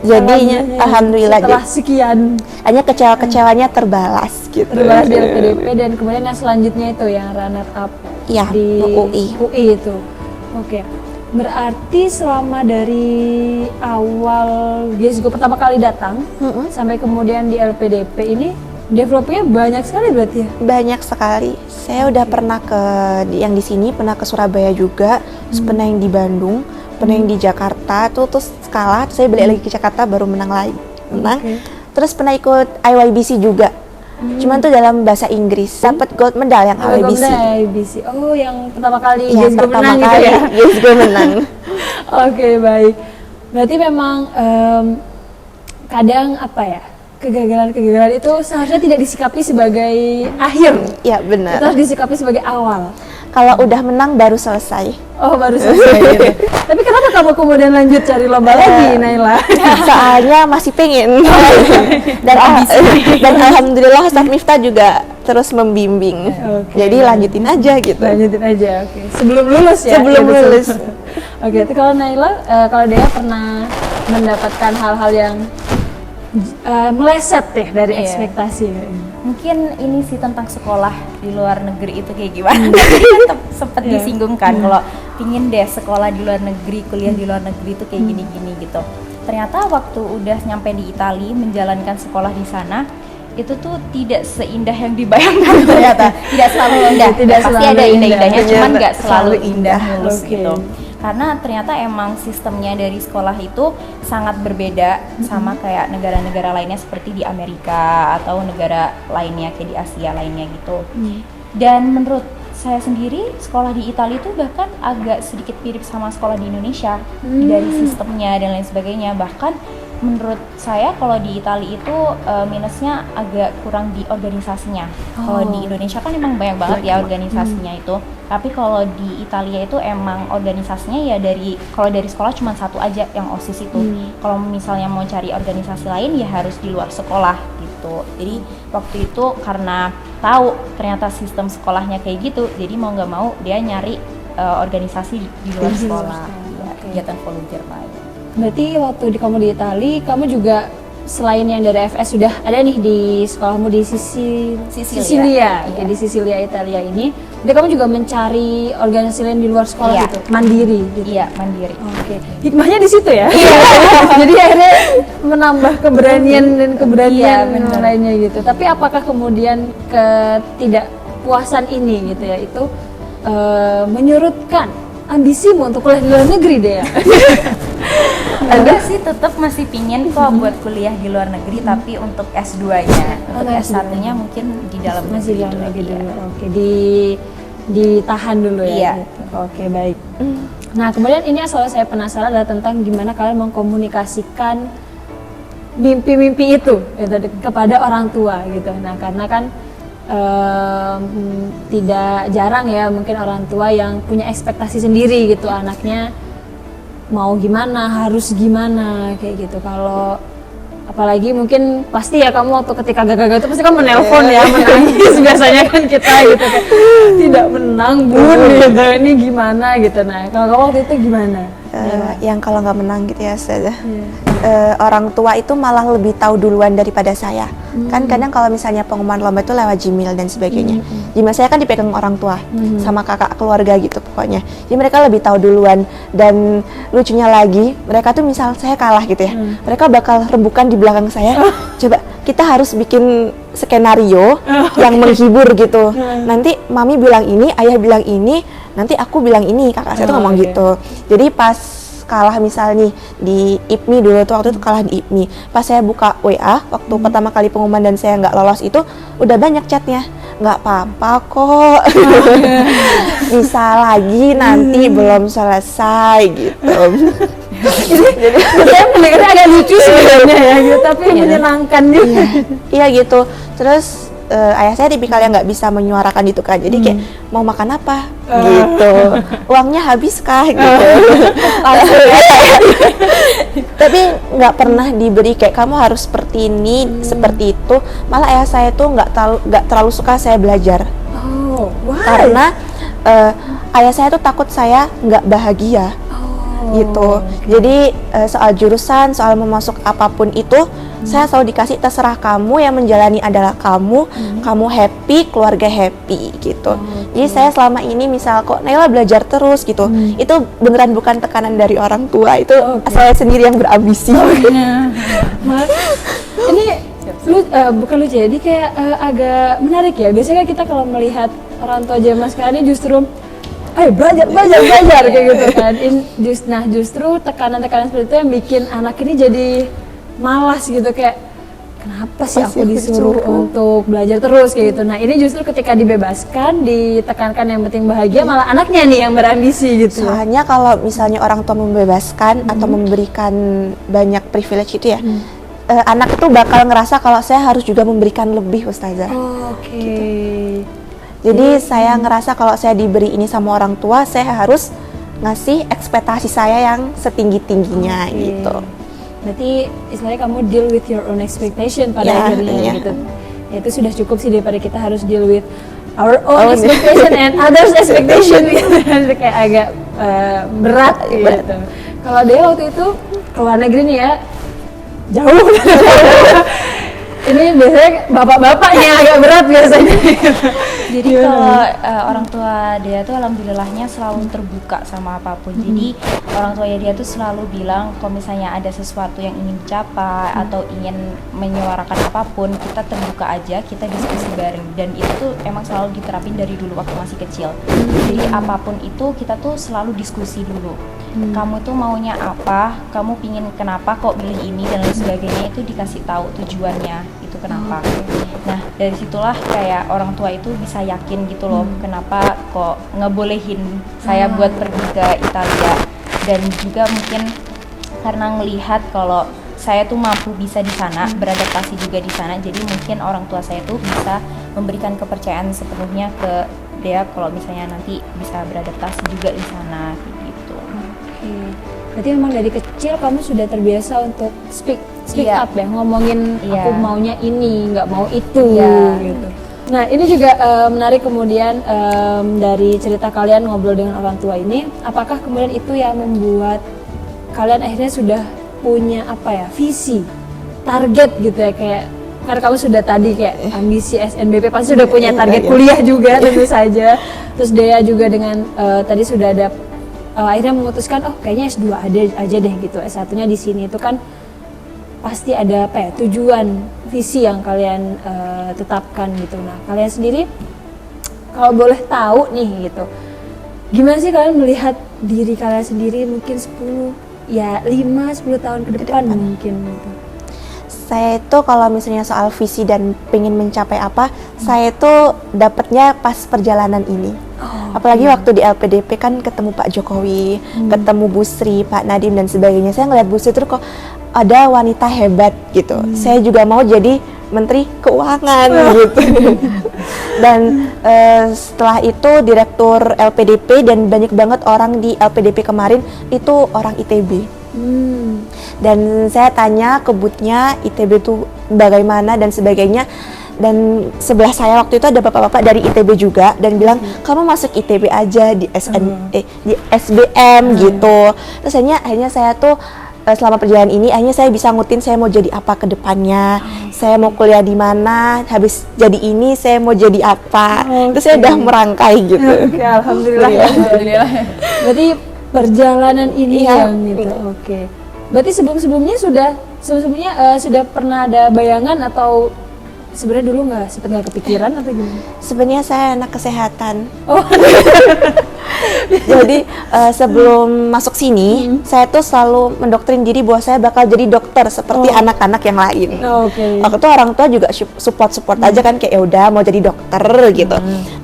Jadinya alhamdulillah setelah sekian hanya kecewa-kecewanya terbalas gitu. terbalas di LPDP dan kemudian yang selanjutnya itu yang runner up Iya, di UI. itu. Oke. Berarti selama dari awal GESGO pertama kali datang sampai kemudian di LPDP ini developnya banyak sekali berarti ya? Banyak sekali. Saya udah pernah yang di sini, pernah ke Surabaya juga, terus pernah yang di Bandung, pernah yang di Jakarta, terus kalah, terus saya balik lagi ke Jakarta baru menang lagi. Terus pernah ikut IYBC juga. Cuman tuh dalam bahasa Inggris, dapat gold medal yang IYBC. IYBC. Oh, yang pertama kali Iya, GESGO pertama menang gitu kali ya? GESGO menang. Oke, baik. Berarti memang kadang apa ya, kegagalan-kegagalan itu seharusnya tidak disikapi sebagai akhir. Iya, benar. Itu harus disikapi sebagai awal. Kalau udah menang baru selesai. Oh, baru selesai gitu. Tapi kenapa kamu kemudian lanjut cari lomba lagi, Naila? Soalnya masih pengen. dan alhamdulillah Ustadz Miftah juga terus membimbing. Oke. Jadi lanjutin aja gitu. Lanjutin aja, oke. Sebelum lulus ya? Sebelum gitu. lulus. Oke, itu kalau Naila, kalau Dea pernah mendapatkan hal-hal yang meleset ya dari ekspektasi. Mungkin ini sih tentang sekolah di luar negeri itu kayak gimana. Jadi kan sempat disinggung kan kalau pingin deh sekolah di luar negeri, kuliah di luar negeri itu kayak gini-gini gitu. Ternyata waktu udah nyampe di Italia menjalankan sekolah di sana itu tuh tidak seindah yang dibayangkan ternyata. Tidak selalu indah. Tidak Pasti selalu ada indah. indah-indahnya, cuman nggak Ternyata selalu selalu indah indah. mulus Oke. gitu. Karena ternyata emang sistemnya dari sekolah itu sangat berbeda sama kayak negara-negara lainnya seperti di Amerika atau negara lainnya kayak di Asia lainnya gitu. Dan menurut saya sendiri sekolah di Italia itu bahkan agak sedikit mirip sama sekolah di Indonesia dari sistemnya dan lain sebagainya. Bahkan menurut saya kalau di Italia itu minusnya agak kurang di organisasinya. Kalau di Indonesia kan emang banyak banget ya organisasinya itu. Tapi kalau di Italia itu emang organisasinya ya kalau dari sekolah cuma satu aja yang OSIS itu. Kalau misalnya mau cari organisasi lain ya harus di luar sekolah gitu. Jadi waktu itu karena tahu ternyata sistem sekolahnya kayak gitu, jadi mau nggak mau dia nyari organisasi di luar sekolah. Ya, kegiatan volunteer Pak. Berarti waktu kamu di Itali, kamu juga selain yang dari FS sudah ada nih di sekolahmu di Sisilia. Iya. Di Sisilia Italia ini. Jadi kamu juga mencari organisasi lain di luar sekolah Iya. gitu, mandiri gitu. Iya, mandiri. Oke, hikmahnya di situ ya. Jadi akhirnya menambah keberanian dan keberanian benar. lainnya gitu. Tapi apakah kemudian ketidakpuasan ini gitu ya itu menyurutkan ambisimu untuk kuliah di luar negeri deh ya? Enggak sih, tetap masih pingin kok buat kuliah di luar negeri, tapi untuk S2-nya. Untuk S1-nya mungkin di dalam Masih di negeri dalam negeri dulu. dulu. Oke, ditahan dulu ya. Iya. Gitu. Oke, baik. Nah, kemudian ini yang selalu saya penasaran adalah tentang gimana kalian mengkomunikasikan mimpi-mimpi itu gitu, kepada orang tua gitu. Nah, karena kan tidak jarang ya mungkin orang tua yang punya ekspektasi sendiri gitu anaknya mau gimana, harus gimana kayak gitu. Kalau apalagi mungkin pasti ya kamu waktu ketika gagal itu pasti kamu menelpon ya, menangis biasanya kan kita gitu kan tidak menang bun gitu, ini gimana gitu. Nah kalau kamu waktu itu gimana? Yang kalau nggak menang gitu ya Ustazah. Orang tua itu malah lebih tahu duluan daripada saya. Kan kadang kalau misalnya pengumuman lomba itu lewat Gmail dan sebagainya. Gmail saya kan dipegang orang tua sama kakak keluarga gitu pokoknya. Jadi mereka lebih tahu duluan, dan lucunya lagi mereka tuh misal saya kalah gitu ya. Mereka bakal rembukan di belakang saya. Coba kita harus bikin skenario yang menghibur gitu. Nanti mami bilang ini, ayah bilang ini, nanti aku bilang ini, kakak saya tuh ngomong gitu. Jadi pas kalah misal nih di IPMI dulu tuh, waktu itu kalah di IPMI, pas saya buka WA waktu pertama kali pengumuman dan saya nggak lolos itu udah banyak chatnya, nggak apa-apa kok, bisa lagi nanti belum selesai gitu. Jadi saya mendengarnya agak lucu sebenarnya ya gitu, tapi menyenangkan juga. Iya gitu. Terus ayah saya tipikal yang nggak bisa menyuarakan itu kan, jadi kayak mau makan apa gitu, uangnya habis kah gitu. Tapi nggak pernah diberi kayak kamu harus seperti ini, seperti itu. Malah ayah saya tuh nggak terlalu suka saya belajar. Oh, why? Karena ayah saya tuh takut saya nggak bahagia gitu. Jadi soal jurusan, soal mau masuk apapun itu, saya selalu dikasih terserah kamu, yang menjalani adalah kamu, kamu happy, keluarga happy gitu. Jadi saya selama ini misal kok Naila belajar terus gitu, itu beneran bukan tekanan dari orang tua, itu saya sendiri yang berambisi. Ini bukan lucu ya, jadi kayak agak menarik ya. Biasanya kita kalau melihat orang tua zaman sekarang ini justru ayo belajar kayak gitu kan. Nah justru tekanan-tekanan seperti itu yang bikin anak ini jadi malas gitu, kayak kenapa sih aku disuruh untuk belajar terus kayak gitu. Nah ini justru ketika dibebaskan, ditekankan yang penting bahagia, malah anaknya nih yang berambisi gitu. Soalnya kalau misalnya orang tua membebaskan atau memberikan banyak privilege itu ya, anak itu bakal ngerasa kalau saya harus juga memberikan lebih, Ustazah. Oke. Jadi saya ngerasa kalau saya diberi ini sama orang tua, saya harus ngasih ekspektasi saya yang setinggi-tingginya gitu. Berarti istilahnya kamu deal with your own expectation pada akhirnya gitu. Ya, itu sudah cukup sih daripada kita harus deal with our own expectation and others expectation gitu. Kayak agak berat gitu. Kalau dia waktu itu ke luar negeri nih ya, jauh. Ini biasanya bapak-bapaknya agak berat biasanya. Jadi kalau orang tua dia tuh alhamdulillahnya selalu terbuka sama apapun. Jadi orang tuanya dia tuh selalu bilang kalau misalnya ada sesuatu yang ingin dicapai atau ingin menyuarakan apapun, kita terbuka aja, kita diskusi bareng. Dan itu tuh emang selalu diterapin dari dulu waktu masih kecil. Jadi apapun itu kita tuh selalu diskusi dulu. Kamu tuh maunya apa, kamu pingin kenapa kok pilih ini dan lain sebagainya, itu dikasih tahu tujuannya itu kenapa. Nah dari situlah kayak orang tua itu bisa yakin gitu loh, kenapa kok ngebolehin saya buat pergi ke Italia. Dan juga mungkin karena ngelihat kalau saya tuh mampu bisa di sana, beradaptasi juga di sana, jadi mungkin orang tua saya tuh bisa memberikan kepercayaan sepenuhnya ke dia kalau misalnya nanti bisa beradaptasi juga di sana gitu. Berarti memang dari kecil kamu sudah terbiasa untuk speak up ya, ngomongin aku maunya ini, nggak mau itu gitu. Nah ini juga menarik kemudian dari cerita kalian ngobrol dengan orang tua ini, apakah kemudian itu yang membuat kalian akhirnya sudah punya apa ya, visi, target gitu ya, kayak karena kamu sudah tadi kayak ambisi SNBP pasti sudah punya target kuliah juga tentu saja. Terus Dea juga dengan tadi sudah ada akhirnya memutuskan kayaknya S2 aja deh gitu, S1-nya di sini. Itu kan pasti ada apa ya, tujuan, visi yang kalian tetapkan gitu. Nah, kalian sendiri kalau boleh tahu nih gitu, gimana sih kalian melihat diri kalian sendiri mungkin 5-10 tahun ke depan mungkin gitu? Saya itu kalau misalnya soal visi dan pengen mencapai apa, saya itu dapatnya pas perjalanan ini. Apalagi waktu di LPDP kan ketemu Pak Jokowi, ketemu Bu Sri, Pak Nadiem dan sebagainya. Saya ngeliat Bu Sri itu kok ada wanita hebat gitu. Saya juga mau jadi Menteri Keuangan gitu. Dan setelah itu Direktur LPDP dan banyak banget orang di LPDP kemarin itu orang ITB. Dan saya tanya ke booth-nya ITB itu bagaimana dan sebagainya, dan sebelah saya waktu itu ada bapak-bapak dari ITB juga dan bilang kamu masuk ITB aja di di SBM gitu. Terus akhirnya saya tuh selama perjalanan ini akhirnya saya bisa ngutin saya mau jadi apa ke depannya, saya mau kuliah di mana, habis jadi ini saya mau jadi apa. Terus saya udah merangkai gitu. Alhamdulillah. Alhamdulillah. Berarti perjalanan ini yang gitu. Oke. Berarti sebelumnya sudah pernah ada bayangan atau sebenarnya dulu nggak kepikiran atau gimana? Sebenarnya saya anak kesehatan. Jadi sebelum masuk sini, saya tuh selalu mendoktrin diri bahwa saya bakal jadi dokter seperti anak-anak yang lain. Waktu itu orang tua juga support aja kan, kayak ya udah mau jadi dokter gitu.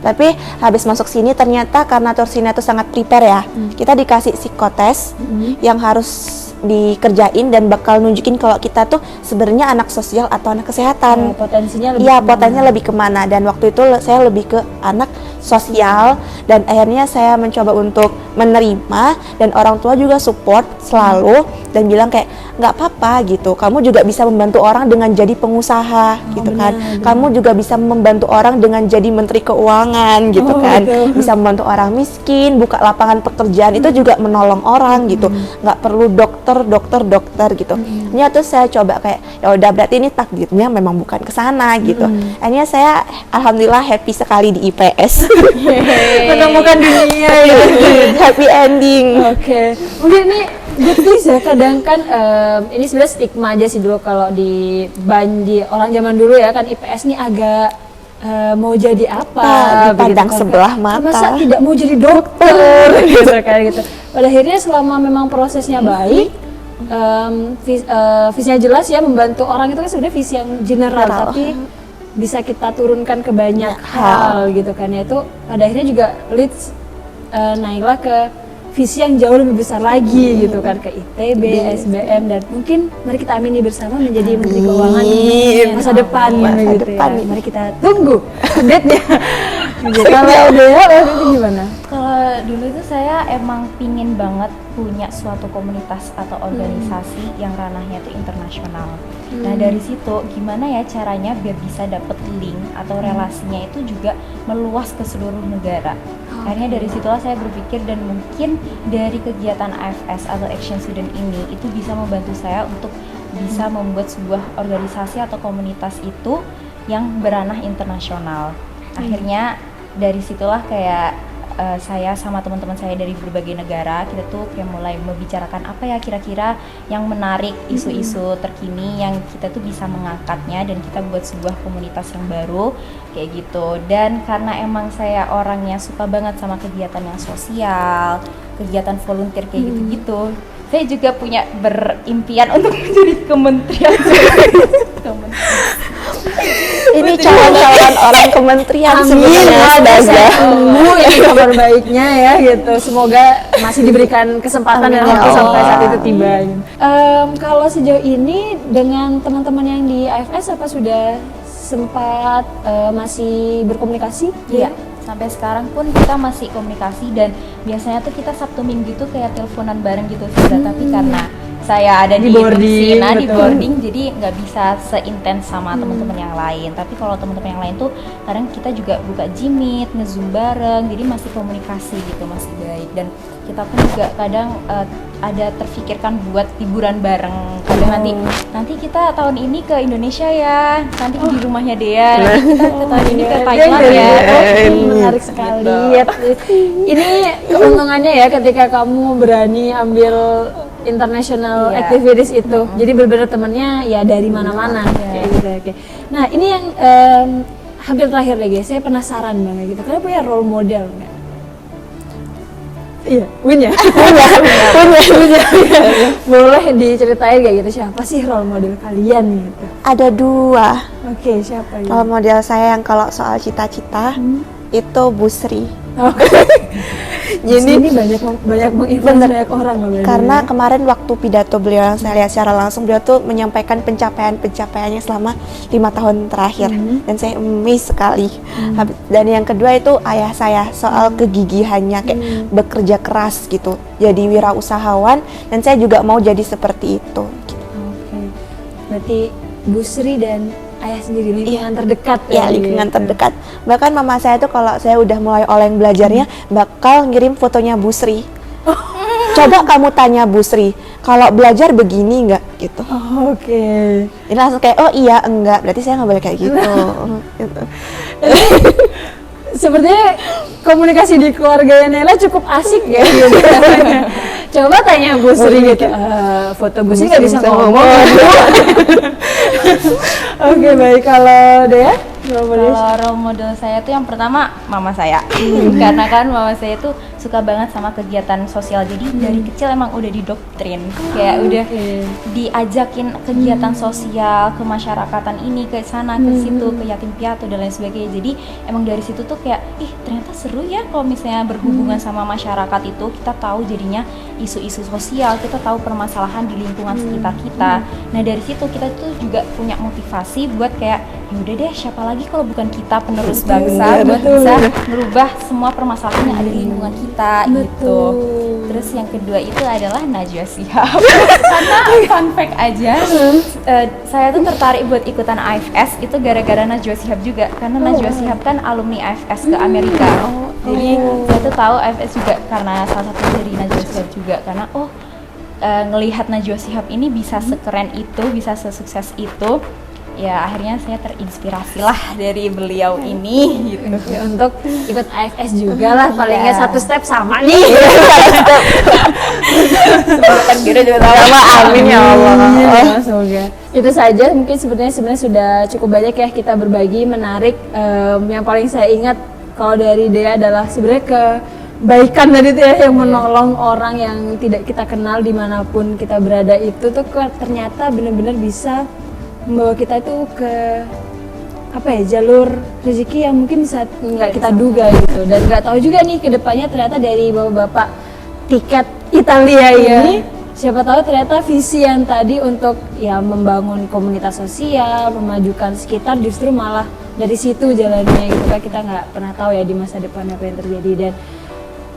Tapi habis masuk sini ternyata karena Tursina itu sangat prepare ya, kita dikasih psikotes yang harus dikerjain dan bakal nunjukin kalau kita tuh sebenarnya anak sosial atau anak kesehatan. Potensinya lebih kemana. Dan waktu itu saya lebih ke anak sosial, dan akhirnya saya mencoba untuk menerima, dan orang tua juga support selalu dan bilang kayak nggak apa-apa gitu, kamu juga bisa membantu orang dengan jadi pengusaha gitu kan, kamu juga bisa membantu orang dengan jadi menteri keuangan gitu kan, bisa membantu orang miskin, buka lapangan pekerjaan, itu juga menolong orang gitu, nggak perlu dokter gitu. Ini tuh saya coba kayak ya udah berarti ini takdirnya memang bukan ke sana gitu. Akhirnya saya alhamdulillah happy sekali di IPS. Menemukan dunia ya. Happy ending. Oke. Mungkin ini good news ya, kadang kan ini sebenarnya stigma aja sih dulu kalau di orang zaman dulu ya kan, IPS nih agak mau jadi apa dipandang begitu, sebelah mata, masa tidak mau jadi dokter gitu kayak gitu. Pada akhirnya selama memang prosesnya baik, visinya jelas ya, membantu orang itu kan sebenarnya visi yang general, tapi bisa kita turunkan ke banyak hal gitu kan ya. Itu pada akhirnya juga leads Naila ke visi yang jauh lebih besar lagi gitu kan, ke ITB, SBM, dan mungkin mari kita amini bersama menjadi Menteri Keuangan masa depan gitu ya. Mari kita tunggu update-nya. Kalau Dea waktu itu gimana? Kalau dulu itu saya emang pingin banget punya suatu komunitas atau organisasi yang ranahnya itu internasional. Nah dari situ gimana ya caranya biar bisa dapet link atau relasinya itu juga meluas ke seluruh negara. Akhirnya dari situlah saya berpikir, dan mungkin dari kegiatan AFS atau Action Student ini itu bisa membantu saya untuk bisa membuat sebuah organisasi atau komunitas itu yang beranah internasional. Akhirnya dari situlah kayak saya sama teman-teman saya dari berbagai negara, kita tuh kayak mulai membicarakan apa ya kira-kira yang menarik, isu-isu terkini yang kita tuh bisa mengangkatnya dan kita buat sebuah komunitas yang baru kayak gitu. Dan karena emang saya orangnya suka banget sama kegiatan yang sosial, kegiatan volunteer kayak gitu-gitu, saya juga punya berimpian untuk menjadi kementerian. Ini calon-calon orang kementerian sebenarnya. Ini kabar baiknya ya gitu. Semoga masih diberikan kesempatan dan waktu sampai saat itu tiba. Kalau sejauh ini dengan teman-teman yang di AFS apa sudah sempat masih berkomunikasi? Iya. Sampai sekarang pun kita masih komunikasi, dan biasanya tuh kita Sabtu Minggu tuh kayak teleponan bareng gitu tapi karena saya ada di Tursina di boarding, jadi nggak bisa seintens sama teman-teman yang lain. Tapi kalau teman-teman yang lain tuh kadang kita juga buka Jimit, nge-zoom bareng, jadi masih komunikasi gitu, masih baik. Dan kita pun juga kadang ada terfikirkan buat liburan bareng. Kadang nanti kita tahun ini ke Indonesia ya, nanti di rumahnya Dea, nanti kita ke tahun ini ke Thailand ya. Menarik sekali. Ini keuntungannya ya ketika kamu berani ambil international activities itu. Jadi benar-benar temennya ya dari mana-mana. Kayak gitu. Oke. Nah ini yang hampir terakhir deh guys, saya penasaran banget gitu. Kalian punya role model nggak? Iya, punya. Boleh diceritain kayak gitu, siapa sih role model kalian gitu? Ada 2. Oke, siapa gitu? Role model saya yang kalau soal cita-cita itu Bu Sri. Jadi ini banyak menginfluence banyak orang loh. Karena kemarin waktu pidato beliau yang saya lihat secara langsung, beliau tuh menyampaikan pencapaiannya selama 5 tahun terakhir dan saya amazed sekali. Dan yang kedua itu ayah saya soal kegigihannya kayak bekerja keras gitu, jadi wirausahawan, dan saya juga mau jadi seperti itu. Oke. Berarti Bu Sri dan ayah sendiri lingkungan terdekat ya lingkungan terdekat. Bahkan mama saya tuh kalau saya udah mulai oleng belajarnya bakal ngirim fotonya Bu Sri. Coba kamu tanya Bu Sri, kalau belajar begini nggak gitu. Oke. Ini langsung kayak oh iya enggak, berarti saya nggak boleh kayak gitu. Gitu. Sepertinya komunikasi di keluarga Nela cukup asik ya gitu. Coba tanya Bu Sri gitu. Foto Bu Sri nggak bisa ngomong. Oke, baik. Kalau Dea? Kalau role model saya tuh yang pertama mama saya. Karena kan mama saya tuh suka banget sama kegiatan sosial. Jadi dari kecil emang udah didoktrin. Kayak udah diajakin kegiatan sosial ke masyarakatan ini, ke sana, ke situ, ke yatim piatu dan lain sebagainya. Jadi emang dari situ tuh kayak ternyata seru ya kalau misalnya berhubungan sama masyarakat itu, kita tahu jadinya isu-isu sosial, kita tahu permasalahan di lingkungan sekitar kita. Nah dari situ kita tuh juga punya motivasi buat kayak yaudah deh, siapa lagi kalau bukan kita penerus bangsa buat bisa merubah semua permasalahan yang ada di lingkungan kita gitu. Terus yang kedua itu adalah Najwa Shihab. Karena fun fact aja, saya tuh tertarik buat ikutan AFS itu gara-gara Najwa Shihab juga, karena Najwa Shihab kan alumni AFS ke Amerika. Jadi saya tuh tahu AFS juga karena salah satu dari Najwa Shihab juga, karena ngelihat Najwa Shihab ini bisa sekeren itu, bisa sesukses itu. Ya akhirnya saya terinspirasi lah dari beliau ini gitu. Untuk ikut AFS juga lah, palingnya satu step sama nih. Semoga kan kita juga sama, amin ya Allah. Semoga. Itu saja mungkin sebenarnya sudah cukup banyak ya kita berbagi, menarik. Yang paling saya ingat kalau dari Dea adalah sebenarnya kebaikan dari itu ya, yang menolong orang yang tidak kita kenal dimanapun kita berada itu tuh ternyata benar-benar bisa membawa kita itu ke jalur rezeki yang mungkin bisa nggak kita duga gitu, dan nggak tahu juga nih kedepannya ternyata dari bapak-bapak tiket Italia ini siapa tahu ternyata visi yang tadi untuk ya membangun komunitas sosial, memajukan sekitar justru malah dari situ jalannya gitu kan. Kita nggak pernah tahu ya di masa depan apa yang terjadi, dan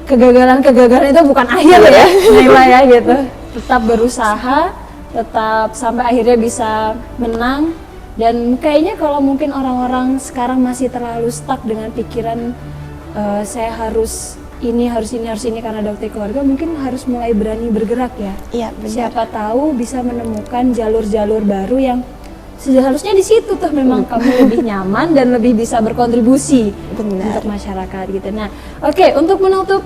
kegagalan itu bukan akhir ya Nela ya gitu. Tetap berusaha, tetap sampai akhirnya bisa menang. Dan kayaknya kalau mungkin orang-orang sekarang masih terlalu stuck dengan pikiran saya harus ini karena dokter keluarga, mungkin harus mulai berani bergerak ya. Iya, benar. Siapa tahu bisa menemukan jalur-jalur baru yang seharusnya di situ tuh memang kamu lebih nyaman dan lebih bisa berkontribusi untuk masyarakat gitu. Nah, oke, untuk menutup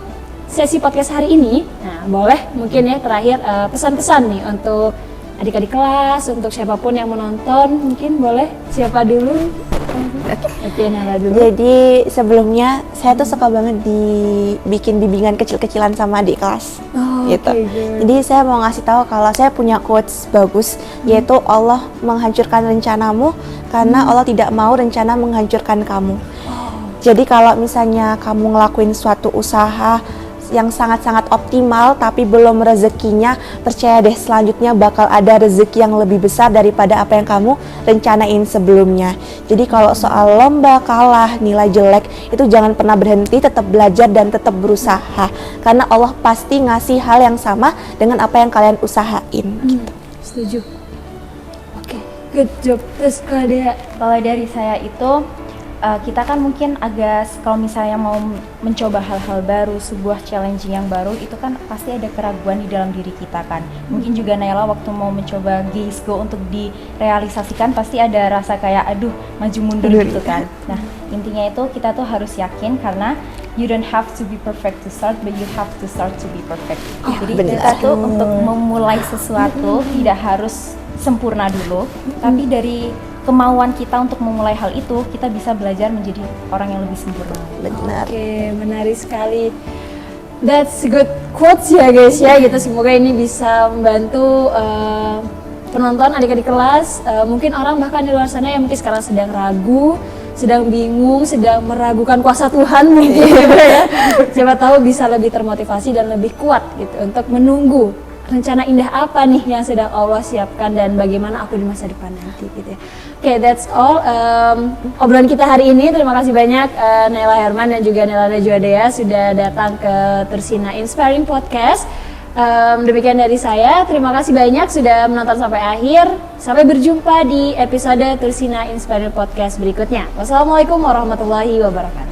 sesi podcast hari ini, nah boleh mungkin ya terakhir pesan-pesan nih untuk adik-adik kelas, untuk siapapun yang menonton, mungkin boleh siapa dulu? Oke, Nala dulu. Jadi sebelumnya saya tuh suka banget dibikin bimbingan kecil-kecilan sama adik kelas, gitu. Jadi saya mau ngasih tahu kalau saya punya quotes bagus, yaitu Allah menghancurkan rencanamu karena Allah tidak mau rencana menghancurkan kamu. Jadi kalau misalnya kamu ngelakuin suatu usaha yang sangat-sangat optimal tapi belum rezekinya, percaya deh selanjutnya bakal ada rezeki yang lebih besar daripada apa yang kamu rencanain sebelumnya. Jadi kalau soal lomba, kalah, nilai jelek, itu jangan pernah berhenti, tetap belajar dan tetap berusaha, karena Allah pasti ngasih hal yang sama dengan apa yang kalian usahain gitu. Setuju. Oke, good job. Terus kalau dari saya itu kita kan mungkin kalau misalnya mau mencoba hal-hal baru, sebuah challenging yang baru, itu kan pasti ada keraguan di dalam diri kita kan. Mungkin juga Naila waktu mau mencoba Gaze Go untuk direalisasikan pasti ada rasa kayak aduh maju mundur gitu kan. Nah intinya itu kita tuh harus yakin karena you don't have to be perfect to start, but you have to start to be perfect. Jadi kita tuh untuk memulai sesuatu tidak harus sempurna dulu, tapi dari kemauan kita untuk memulai hal itu, kita bisa belajar menjadi orang yang lebih sempurna. Benar. Oke, menarik sekali. That's good quotes ya guys ya, gitu. Semoga ini bisa membantu penonton, adik-adik kelas, mungkin orang bahkan di luar sana yang mungkin sekarang sedang ragu, sedang bingung, sedang meragukan kuasa Tuhan mungkin gitu ya. Siapa tahu bisa lebih termotivasi dan lebih kuat gitu untuk menunggu rencana indah apa nih yang sedang Allah siapkan dan bagaimana aku di masa depan nanti gitu ya. Oke, that's all obrolan kita hari ini. Terima kasih banyak Naila Herman dan juga Naila Najwa sudah datang ke Tursina Inspiring Podcast. Demikian dari saya. Terima kasih banyak sudah menonton sampai akhir. Sampai berjumpa di episode Tursina Inspiring Podcast berikutnya. Wassalamualaikum warahmatullahi wabarakatuh.